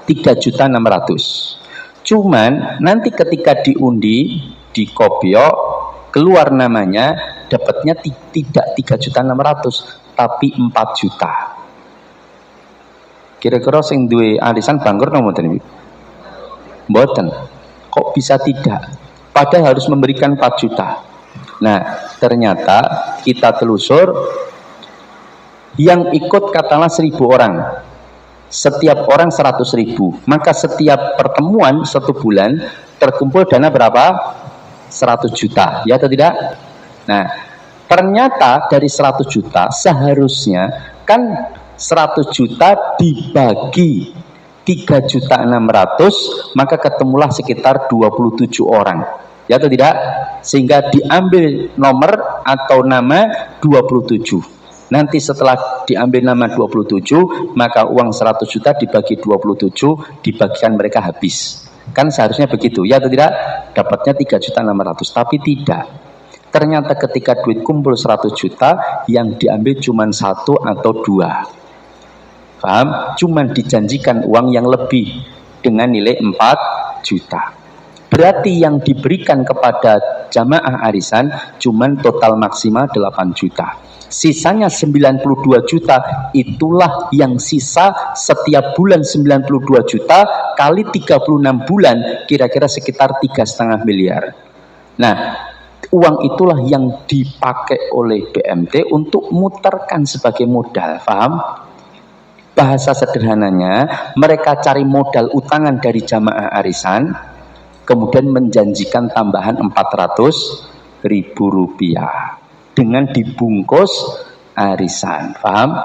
3.600.000. Cuman nanti ketika diundi, di kopiok, keluar namanya, dapatnya tidak 3.600.000, tapi 4 juta. Kira-kira sing duwe arisan bangkrut napa mboten? Mboten. Kok bisa tidak? Padahal harus memberikan 4 juta. Nah, ternyata kita telusur, yang ikut katakanlah 1.000 orang, setiap orang 100.000, maka setiap pertemuan 1 bulan terkumpul dana berapa? 100 juta, ya atau tidak? Nah, ternyata dari 100 juta seharusnya kan 100 juta dibagi 3.600.000, maka ketemulah sekitar 27 orang, ya atau tidak? Sehingga diambil nomor atau nama 27. Nanti setelah diambil nama 27, maka uang 100 juta dibagi 27, dibagikan mereka habis. Kan seharusnya begitu, ya atau tidak? Dapatnya 3.600.000, tapi tidak. Ternyata ketika duit kumpul 100 juta, yang diambil cuma 1 atau 2. Paham? Cuma dijanjikan uang yang lebih dengan nilai 4 juta. Berarti yang diberikan kepada jamaah arisan cuma total maksimal 8 juta. Sisanya 92 juta, itulah yang sisa setiap bulan. 92 juta kali 36 bulan, kira-kira sekitar 3,5 miliar. Nah, uang itulah yang dipakai oleh BMT untuk muterkan sebagai modal. Paham? Bahasa sederhananya, mereka cari modal utangan dari jamaah arisan, kemudian menjanjikan tambahan 400.000 rupiah dengan dibungkus arisan. Paham?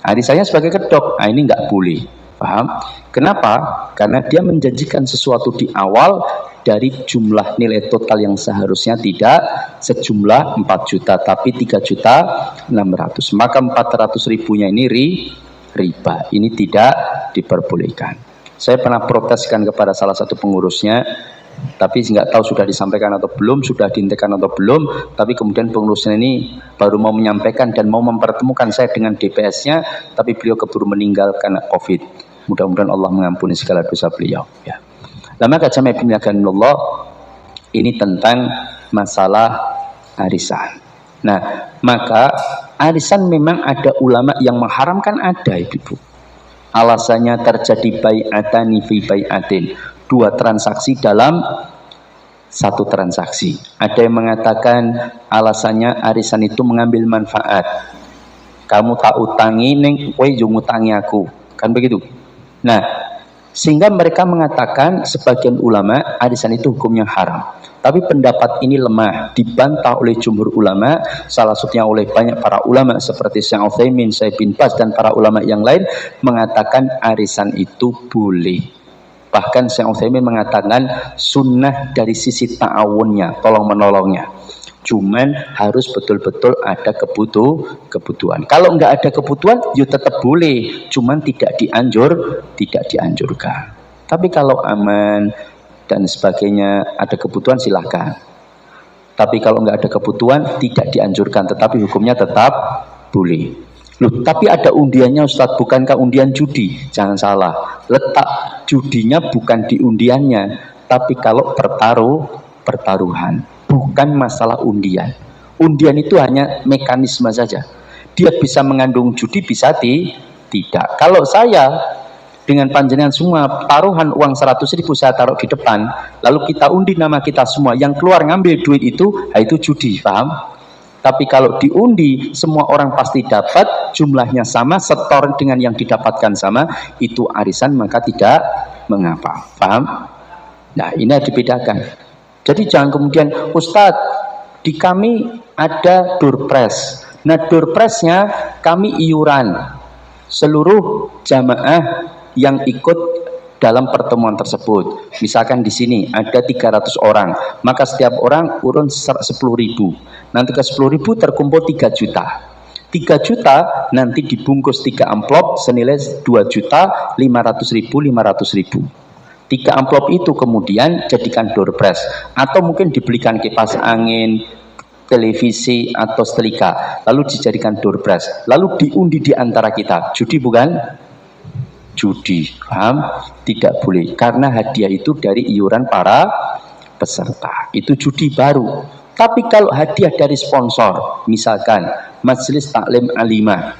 Arisannya sebagai kedok. Nah, ini nggak boleh. Paham? Kenapa? Karena dia menjanjikan sesuatu di awal dari jumlah nilai total yang seharusnya tidak sejumlah 4 juta, tapi 3.600.000. Maka 400.000-nya ini riba. Ini tidak diperbolehkan. Saya pernah proteskan kepada salah satu pengurusnya, tapi nggak tahu sudah disampaikan atau belum, sudah dihentikan atau belum. Tapi kemudian pengurusnya ini baru mau menyampaikan dan mau mempertemukan saya dengan DPS-nya, tapi beliau keburu meninggal karena COVID. Mudah-mudahan Allah mengampuni segala dosa beliau. Ya. Lama kacamai Allah, ini tentang masalah arisan. Nah, maka arisan memang ada ulama yang mengharamkan, ada ibu. Alasannya terjadi bai'atani fi bai'atin, 2 transaksi dalam 1 transaksi. Ada yang mengatakan alasannya arisan itu mengambil manfaat. Kamu tak utangi neng, kowe yo ngutangi aku. Kan begitu. Nah, sehingga mereka mengatakan, sebagian ulama, arisan itu hukumnya haram. Tapi pendapat ini lemah, dibantah oleh jumhur ulama, salah satunya oleh banyak para ulama seperti Syekh Utsaimin, Syekh bin Baz, dan para ulama yang lain mengatakan arisan itu boleh. Bahkan Syekh Utsaimin mengatakan sunnah dari sisi ta'awunnya, tolong menolongnya. Cuman harus betul-betul ada kebutuhan. Kalau nggak ada kebutuhan, ya tetap boleh. Cuman tidak dianjurkan. Tapi kalau aman dan sebagainya, ada kebutuhan silahkan. Tapi kalau nggak ada kebutuhan tidak dianjurkan, tetapi hukumnya tetap boleh. Loh, tapi ada undiannya Ustadz, bukankah undian judi? Jangan salah, letak judinya bukan di undiannya, tapi kalau pertaruhan, bukan masalah undian. Undian itu hanya mekanisme saja. Dia bisa mengandung judi, bisa tidak. Kalau saya dengan panjenengan semua taruhan uang 100.000 saya taruh di depan, lalu kita undi nama kita semua, yang keluar ngambil duit itu judi, paham? Tapi kalau diundi semua orang pasti dapat, jumlahnya sama, setor dengan yang didapatkan sama, itu arisan, maka tidak mengapa, paham? Nah, ini harus dibedakan. Jadi jangan kemudian, Ustadz, di kami ada doorpress. Nah, doorpressnya kami iuran seluruh jamaah yang ikut dalam pertemuan tersebut. Misalkan di sini ada 300 orang, maka setiap orang urun 10.000. Nanti ke 10.000 terkumpul 3 juta. 3 juta nanti dibungkus 3 amplop senilai 2.500.000. 3 amplop itu kemudian jadikan doorpress, atau mungkin dibelikan kipas angin, televisi atau setrika, lalu dijadikan doorpress, lalu diundi di antara kita. Judi bukan? Judi, paham? Tidak boleh, karena hadiah itu dari iuran para peserta, itu judi baru. Tapi kalau hadiah dari sponsor, misalkan Majelis Taklim Alimah,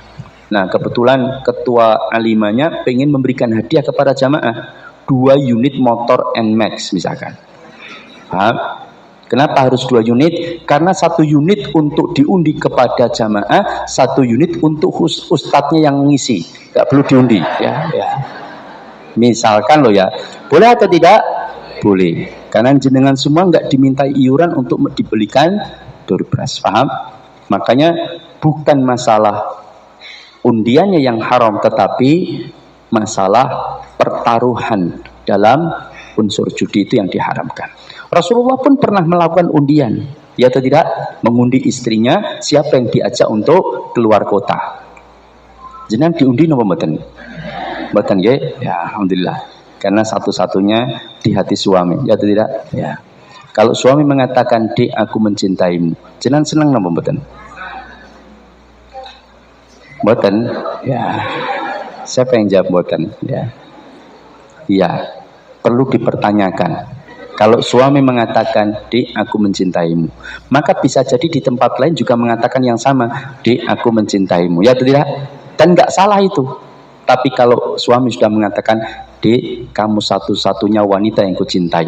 nah kebetulan ketua alimanya pengen memberikan hadiah kepada jamaah 2 unit motor NMAX misalkan, paham? Kenapa harus 2 unit? Karena 1 unit untuk diundi kepada jamaah, 1 unit untuk ustadznya yang ngisi. Gak perlu diundi, ya. Misalkan loh ya, boleh atau tidak? Boleh. Karena jenengan semua nggak dimintai iuran untuk dibelikan doorpress, paham? Makanya bukan masalah undiannya yang haram, tetapi masalah pertaruhan dalam unsur judi itu yang diharamkan. Rasulullah pun pernah melakukan undian, ya atau tidak? Mengundi istrinya siapa yang diajak untuk keluar kota. Jenengan diundi napa mboten? Mboten nggih? Ya, alhamdulillah. Karena satu-satunya di hati suami, ya atau tidak? Ya. Kalau suami mengatakan, "Dek, aku mencintaimu." Jenengan senang napa mboten? Mboten? Ya. Siapa yang jawab mboten? Ya. Iya. Perlu dipertanyakan. Kalau suami mengatakan, "Dek, aku mencintaimu," maka bisa jadi di tempat lain juga mengatakan yang sama, "Dek, aku mencintaimu." Ya atau tidak? Dan nggak salah itu. Tapi kalau suami sudah mengatakan, "Dek, kamu satu-satunya wanita yang kucintai,"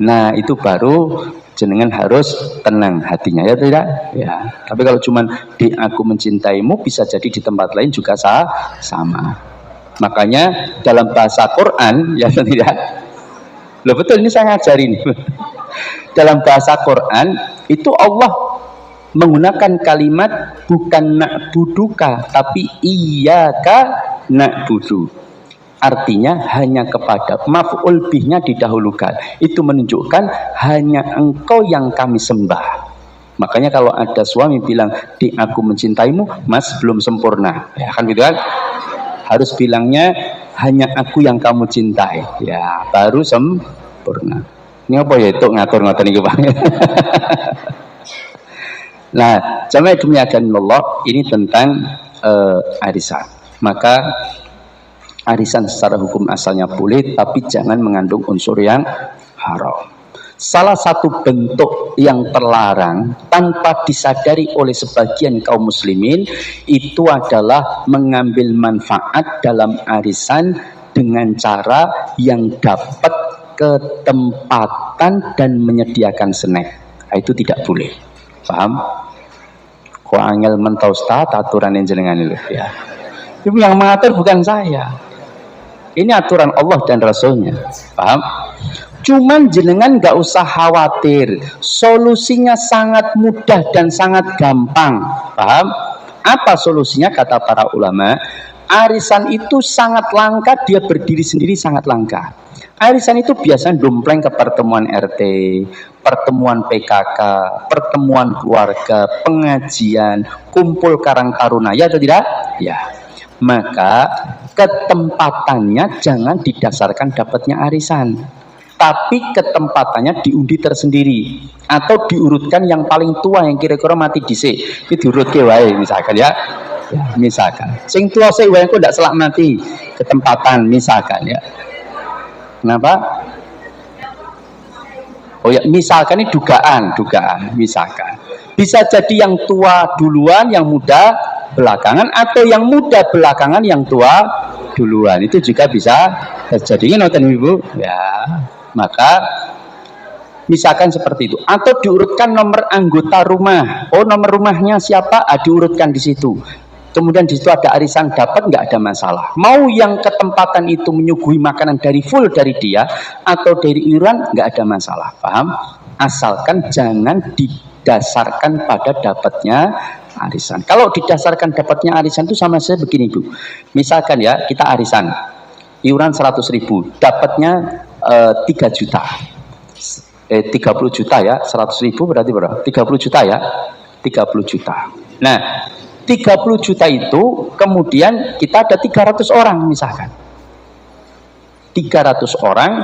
nah itu baru jenengan harus tenang hatinya, ya atau tidak? Ya. Tapi kalau cuman, "Dek, aku mencintaimu," bisa jadi di tempat lain juga sama. Makanya dalam bahasa Quran, ya atau tidak? Loh betul, ini saya ngajarin. Dalam bahasa Quran itu Allah menggunakan kalimat bukan na'buduka, tapi iyyaka na'budu. Artinya hanya kepada, maf'ul bihnya didahulukan. Itu menunjukkan hanya engkau yang kami sembah. Makanya kalau ada suami bilang, "Dek, aku mencintaimu," mas belum sempurna. Ya kan gitu kan? Harus bilangnya hanya aku yang kamu cintai, ya baru sempurna. Ini apa ya itu ngatur-ngatur ini Bang. Nah, jamaah demikian Allah, ini tentang arisan. Maka arisan secara hukum asalnya boleh, tapi jangan mengandung unsur yang haram. Salah satu bentuk yang terlarang tanpa disadari oleh sebagian kaum muslimin itu adalah mengambil manfaat dalam arisan dengan cara yang dapat ketempatan dan menyediakan snack. Nah, itu tidak boleh. Paham? Kok angel mentau Ustaz aturan yang jenengan itu ya. Itu yang mengatur bukan saya. Ini aturan Allah dan Rasulnya. Paham? Cuman jenengan gak usah khawatir, solusinya sangat mudah dan sangat gampang. Paham? Apa solusinya? Kata para ulama, arisan itu sangat langka, dia berdiri sendiri sangat langka. Arisan itu biasanya dompleng ke pertemuan RT, pertemuan PKK, pertemuan keluarga, pengajian, kumpul karang taruna, ya atau tidak? Ya. Maka ketempatannya jangan didasarkan dapatnya arisan, tapi ketempatannya diundi tersendiri atau diurutkan yang paling tua yang kira-kira mati dhisik itu diurut ke wae misalkan ya. Misalkan sing tua sik wae kok ndak selak mati ketempatan misalkan ya. Kenapa? Oh ya, misalkan ini dugaan misalkan. Bisa jadi yang tua duluan, yang muda belakangan, atau yang muda belakangan, yang tua duluan. Itu juga bisa terjadi, nonton Ibu. Ya, maka misalkan seperti itu. Atau diurutkan nomor anggota rumah. Oh, nomor rumahnya siapa? Diurutkan di situ. Kemudian di situ ada arisan dapat, nggak ada masalah. Mau yang ketempatan itu menyuguhi makanan dari full dari dia atau dari iuran, nggak ada masalah. Paham? Asalkan jangan didasarkan pada dapatnya arisan. Kalau didasarkan dapatnya arisan itu sama saja begini, Bu. Misalkan ya, kita arisan iuran 100.000, dapatnya 3 juta. 30 juta ya, 100.000 berarti berapa? 30 juta ya, 30 juta. Nah, 30 juta itu kemudian kita ada 300 orang misalkan. 300 orang,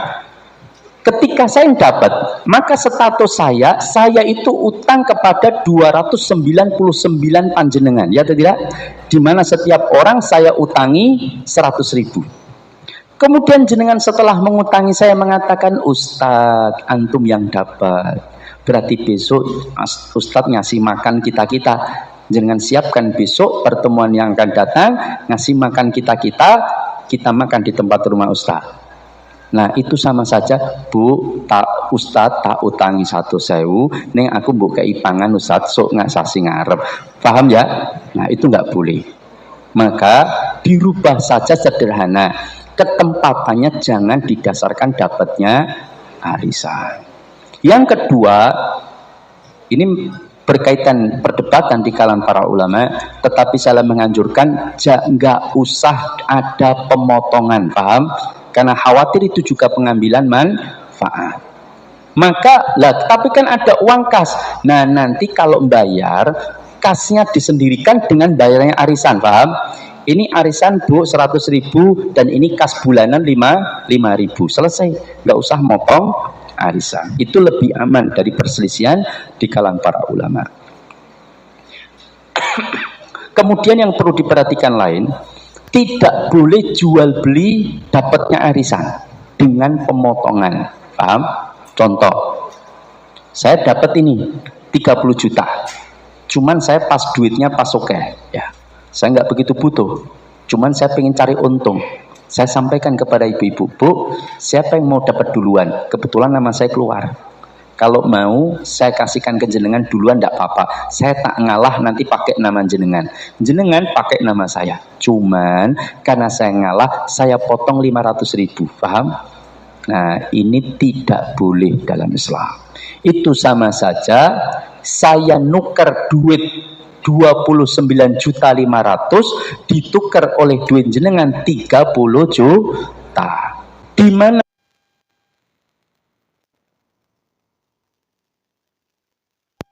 ketika saya dapat, maka status saya itu utang kepada 299 panjenengan, ya atau tidak? Di mana setiap orang saya utangi 100.000. Kemudian jenengan setelah mengutangi saya mengatakan, Ustadz, antum yang dapat. Berarti besok Ustadz ngasih makan kita-kita. Jangan siapkan besok pertemuan yang akan datang, ngasih makan kita makan di tempat rumah Ustaz. Nah, itu sama saja, Bu, Ustaz tak utangi 1.000, neng aku mbok kei pangan Ustaz sok ngasasi ngarep. Paham ya? Nah, itu nggak boleh. Maka dirubah saja sederhana. Ketempatannya jangan didasarkan dapatnya arisan. Yang kedua, ini berkaitan perdebatan di kalangan para ulama, tetapi saya menganjurkan nggak usah ada pemotongan, paham? Karena khawatir itu juga pengambilan manfaat. Maka tapi kan ada uang kas. Nah, nanti kalau bayar, kasnya disendirikan dengan bayarnya arisan, paham? Ini arisan Bu 100.000 dan ini kas bulanan 5.000. Selesai, nggak usah motong arisan. Itu lebih aman dari perselisihan di kalangan para ulama. Kemudian yang perlu diperhatikan lain, tidak boleh jual beli dapatnya arisan dengan pemotongan. Paham? Contoh, saya dapat ini 30 juta. Cuman saya pas duitnya pas oke, ya. Saya nggak begitu butuh. Cuman saya pengen cari untung. Saya sampaikan kepada ibu-ibu, Bu, siapa yang mau dapat duluan? Kebetulan nama saya keluar. Kalau mau, saya kasihkan ke jenengan duluan, tidak apa-apa. Saya tak ngalah nanti pakai nama jenengan. Jenengan pakai nama saya. Cuman, karena saya ngalah, saya potong 500.000. Paham? Nah, ini tidak boleh dalam Islam. Itu sama saja, saya nuker duit 29.500.000 ditukar oleh duit jenengan 30 juta. Di mana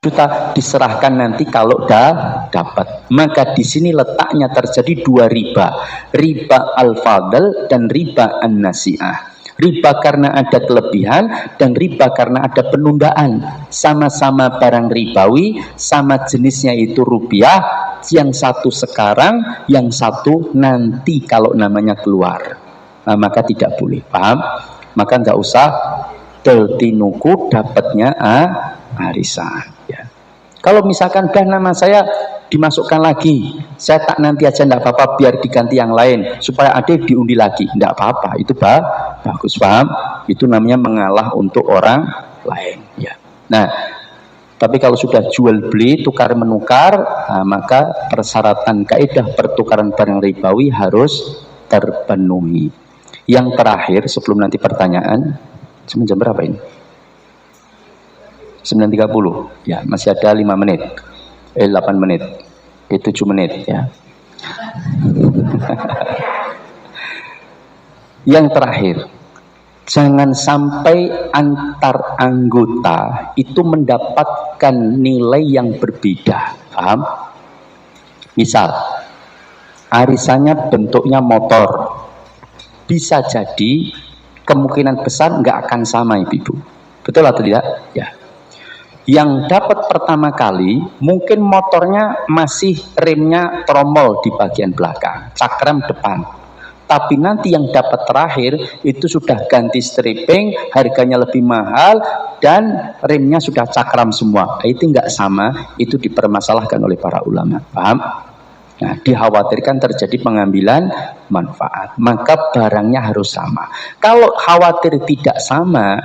juta diserahkan nanti kalau dapat. Maka di sini letaknya terjadi dua riba. Riba al-fadl dan riba an-nasi'ah. Riba karena ada kelebihan dan riba karena ada penundaan. Sama-sama barang ribawi, sama jenisnya itu rupiah, yang satu sekarang, yang satu nanti kalau namanya keluar. Nah, maka tidak boleh, paham? Maka nggak usah deltinuku dapatnya arisan. Ya. Kalau misalkan nama saya dimasukkan lagi, saya tak nanti aja enggak apa-apa, biar diganti yang lain supaya adik diundi lagi, enggak apa-apa, itu bagus, paham? Itu namanya mengalah untuk orang lain, ya. Nah, tapi kalau sudah jual beli, tukar menukar, nah, maka persyaratan kaidah pertukaran barang ribawi harus terpenuhi. Yang terakhir sebelum nanti pertanyaan, jam berapa ini? 9.30, ya, masih ada 5 menit. 8 menit, 7 menit ya. Yang terakhir, jangan sampai antar anggota itu mendapatkan nilai yang berbeda, paham? Misal, arisannya bentuknya motor, bisa jadi kemungkinan besar nggak akan sama ibu-ibu. Betul atau tidak? Ya. Yang dapat pertama kali mungkin motornya masih remnya tromol di bagian belakang, cakram depan. Tapi nanti yang dapat terakhir itu sudah ganti stripping, harganya lebih mahal dan remnya sudah cakram semua. Itu nggak sama, itu dipermasalahkan oleh para ulama. Paham? Nah, dikhawatirkan terjadi pengambilan manfaat. Maka barangnya harus sama. Kalau khawatir tidak sama,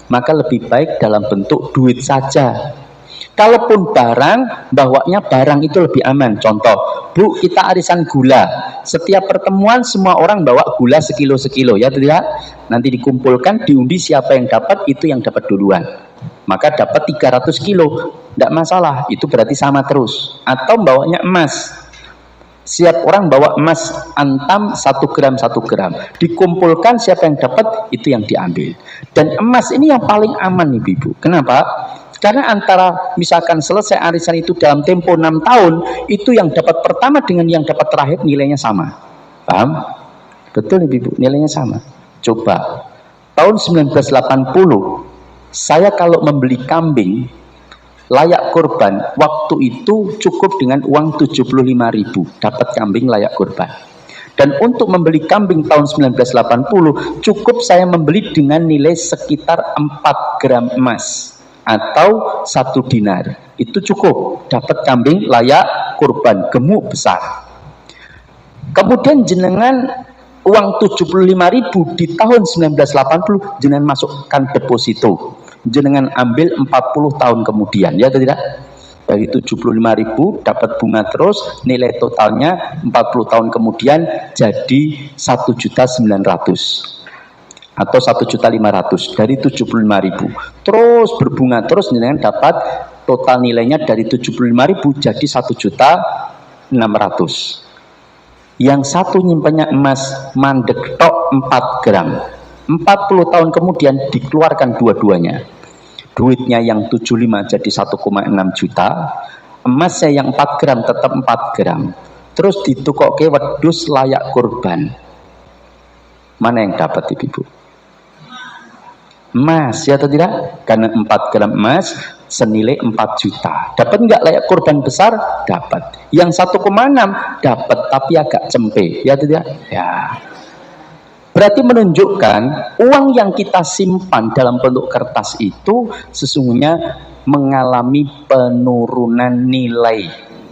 maka lebih baik dalam bentuk duit saja. Kalaupun barang, bawanya barang itu lebih aman. Contoh, Bu, kita arisan gula. Setiap pertemuan semua orang bawa gula sekilo-sekilo, ya tidak? Nanti dikumpulkan, diundi siapa yang dapat, itu yang dapat duluan. Maka dapat 300 kilo, tidak masalah. Itu berarti sama terus. Atau bawanya emas. Siap orang bawa emas antam 1 gram 1 gram. Dikumpulkan siapa yang dapat, itu yang diambil. Dan emas ini yang paling aman nih Ibu. Kenapa? Karena antara misalkan selesai arisan itu dalam tempo 6 tahun, itu yang dapat pertama dengan yang dapat terakhir nilainya sama. Paham? Betul Ibu, nilainya sama. Coba, tahun 1980, saya kalau membeli kambing, layak kurban, waktu itu cukup dengan uang 75.000, dapat kambing layak kurban. Dan untuk membeli kambing tahun 1980, cukup saya membeli dengan nilai sekitar 4 gram emas. Atau 1 dinar, itu cukup dapat kambing layak kurban, gemuk besar. Kemudian jenengan uang 75.000 di tahun 1980 jenengan masukkan deposito, jenengan ambil 40 tahun kemudian, ya atau tidak? Dari 75.000 dapat bunga terus, nilai totalnya 40 tahun kemudian jadi 1.900.000 atau 1.500.000 dari 75.000, terus berbunga terus, jenengan dapat total nilainya dari 75.000 jadi 1.600.000. Yang satu nyimpannya emas mandek tok 4 gram, 40 tahun kemudian dikeluarkan dua-duanya, duitnya yang 75 jadi 1,6 juta, emasnya yang 4 gram tetap 4 gram, terus ditukoke wedus layak kurban. Mana yang dapat ibu-ibu? Emas, ya atau tidak? Karena 4 gram emas senilai 4 juta. Dapat nggak layak kurban besar? Dapat. Yang 1,6 dapat, tapi agak cempe, ya atau tidak? Ya. Berarti menunjukkan uang yang kita simpan dalam bentuk kertas itu sesungguhnya mengalami penurunan nilai.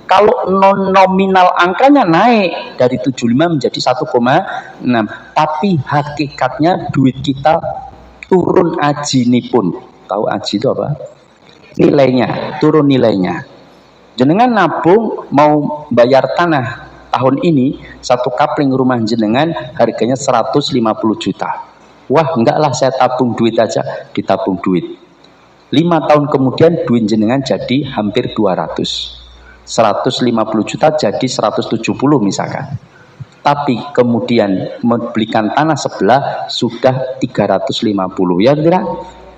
Kalau nominal angkanya naik dari 75 menjadi 1,6, tapi hakikatnya duit kita turun aji ini pun. Tahu aji itu apa? Nilainya, turun nilainya. Jenengan nabung mau bayar tanah tahun ini, 1 kapling rumah jenengan harganya 150 juta. Wah, enggak lah, saya tabung duit aja. Ditabung duit. 5 tahun kemudian duit jenengan jadi hampir 200. 150 juta jadi 170 misalkan. Tapi kemudian membelikan tanah sebelah sudah 350, ya tidak?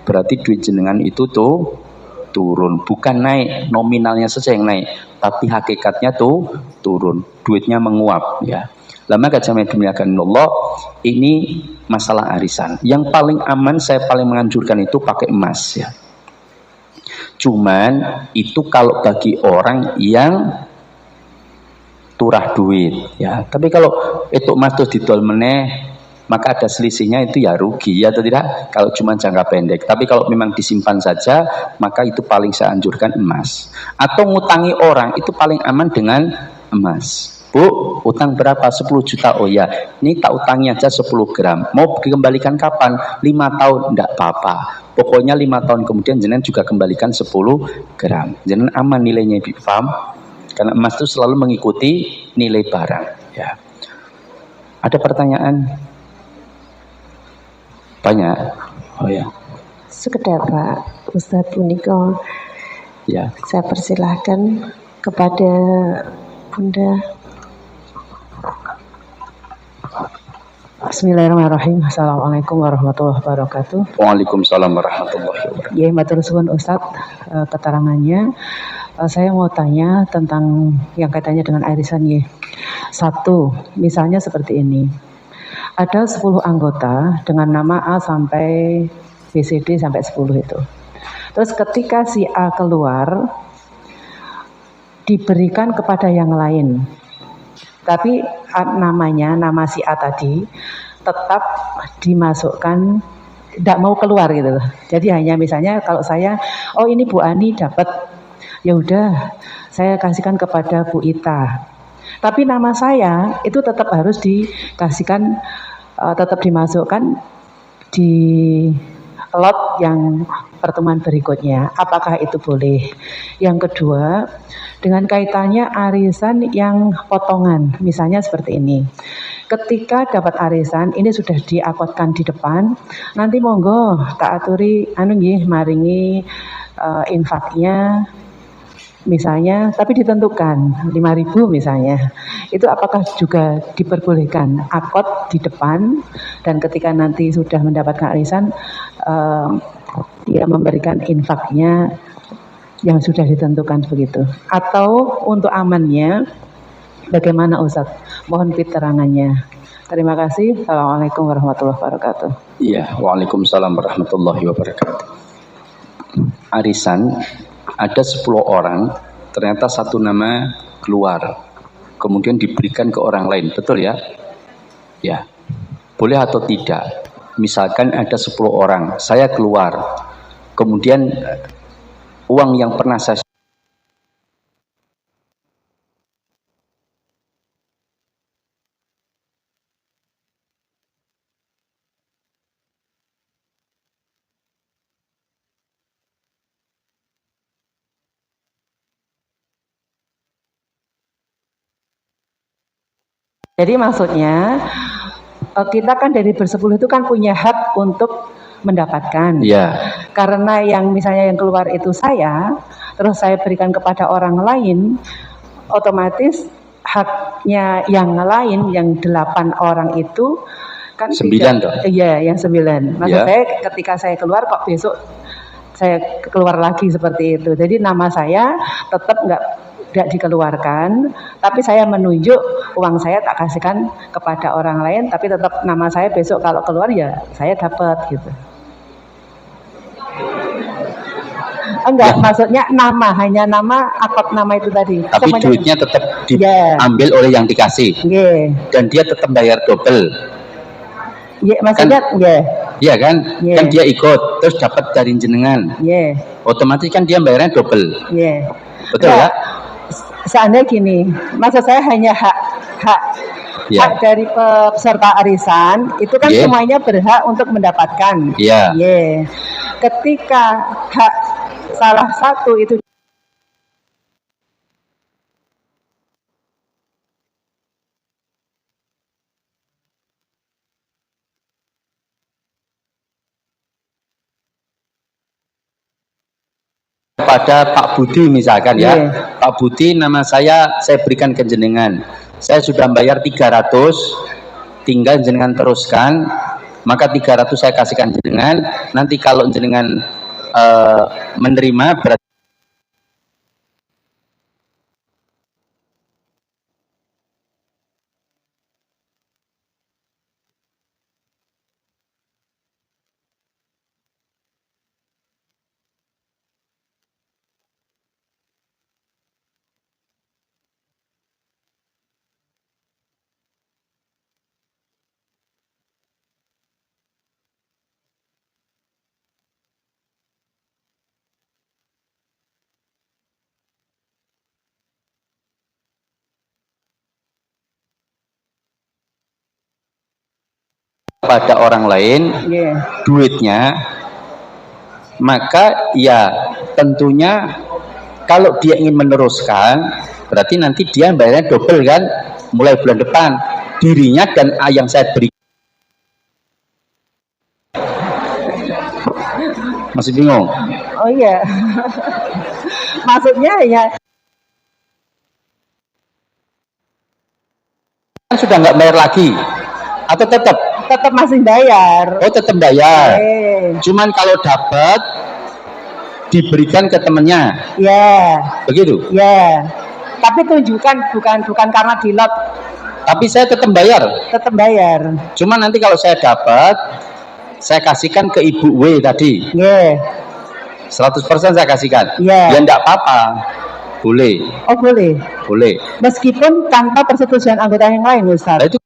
Berarti duit jenengan itu tuh turun, bukan naik, nominalnya saja yang naik, tapi hakikatnya tuh turun, duitnya menguap, ya. Lama kajame dimuliakan Allah, ini masalah arisan. Yang paling aman, saya paling menganjurkan itu pakai emas, ya. Cuman itu kalau bagi orang yang turah duit, ya. Tapi kalau itu emas terus didol meneh, maka ada selisihnya, itu ya rugi, ya atau tidak? Kalau cuma jangka pendek. Tapi kalau memang disimpan saja, maka itu paling saya anjurkan emas. Atau ngutangi orang, itu paling aman dengan emas. Bu, utang berapa? 10 juta. Oh ya, ini tak utangi aja 10 gram. Mau dikembalikan kapan? 5 tahun, enggak apa-apa. Pokoknya 5 tahun kemudian jenengan juga kembalikan 10 gram. Jenengan aman nilainya, Ibu, paham? Karena emas itu selalu mengikuti nilai barang, ya. Ada pertanyaan? Banyak. Oh ya. Sekedar Pak Ustadz Puniko, Ya. saya persilahkan kepada Bunda. Bismillahirrahmanirrahim. Assalamualaikum warahmatullahi wabarakatuh. Waalaikumsalam warahmatullahi wabarakatuh. Ya, matur suwun Ustadz keterangannya. Saya mau tanya tentang yang kaitannya dengan arisan ya. Satu, misalnya seperti ini. Ada 10 anggota dengan nama A sampai BCD sampai 10 itu. Terus ketika si A keluar, diberikan kepada yang lain. Tapi namanya, nama si A tadi tetap dimasukkan, tidak mau keluar gitu. Jadi hanya misalnya kalau saya, oh ini Bu Ani dapat, ya udah saya kasihkan kepada Bu Ita. Tapi nama saya itu tetap harus dikasihkan, tetap dimasukkan di lot yang pertemuan berikutnya. Apakah itu boleh? Yang kedua, dengan kaitannya arisan yang potongan, misalnya seperti ini. Ketika dapat arisan, ini sudah diakotkan di depan, nanti monggo tak aturi maringi infaknya misalnya, tapi ditentukan 5.000 misalnya. Itu apakah juga diperbolehkan akot di depan, dan ketika nanti sudah mendapatkan arisan, dia memberikan infaknya yang sudah ditentukan begitu. Atau untuk amannya bagaimana Ustadz? Mohon keterangannya. Terima kasih. Assalamualaikum warahmatullahi wabarakatuh. Iya, waalaikumsalam warahmatullahi wabarakatuh. Arisan ada 10 orang, ternyata satu nama keluar, kemudian diberikan ke orang lain, betul ya? Ya, boleh atau tidak? Misalkan ada 10 orang, saya keluar, kemudian uang yang pernah saya Jadi maksudnya kita kan dari bersepuluh itu kan punya hak untuk mendapatkan. ya, Karena yang misalnya yang keluar itu saya, terus saya berikan kepada orang lain, otomatis haknya yang lain, yang 8 orang itu kan 9 toh? Iya, yang 9. Maksud Ya. saya ketika saya keluar kok besok saya keluar lagi seperti itu. Jadi nama saya tetap tidak dikeluarkan, tapi saya menunjuk uang saya tak kasihkan kepada orang lain, tapi tetap nama saya besok kalau keluar ya saya dapat gitu. Enggak, maksudnya nama, hanya nama, akad nama itu tadi. Tapi Semuanya, duitnya tetap Ya. diambil oleh yang dikasih, Nggih. dan dia tetap bayar double, Ya, maksudnya nggih. ya kan? Iya. Kan dia ikut, terus dapat dari jenengan, Nggih. otomatis kan dia bayarnya double, Nggih. betul Nah, ya? Seandainya gini, maksud saya hanya hak Ya. dari peserta arisan itu kan Iya. semuanya berhak untuk mendapatkan. Iya. Iya. Ketika hak salah satu itu Pada Pak Budi misalkan ya, Iya. Pak Budi nama saya berikan ke jenengan, saya sudah bayar 300, tinggal jenengan teruskan, maka 300 saya kasihkan jenengan, nanti kalau jenengan menerima berarti pada orang lain Iya. duitnya, maka ya tentunya kalau dia ingin meneruskan berarti nanti dia bayarnya double kan, mulai bulan depan dirinya dan yang saya beri. Masih bingung? Oh iya. Maksudnya ya Kan sudah nggak bayar lagi atau tetap? tetap masih bayar. Oh, tetap bayar. Cuman kalau dapat diberikan ke temennya, Ya, begitu? ya. Tapi tunjukkan bukan karena di lot, Tapi saya tetap bayar. tetap bayar. Cuma nanti kalau saya dapat, saya kasihkan ke Ibu W tadi. Nggih. 100% saya kasihkan. Iya. Ya enggak apa-apa. Boleh. Oh boleh. Boleh. Meskipun tanpa persetujuan anggota yang lain, Ustaz. Nah, itu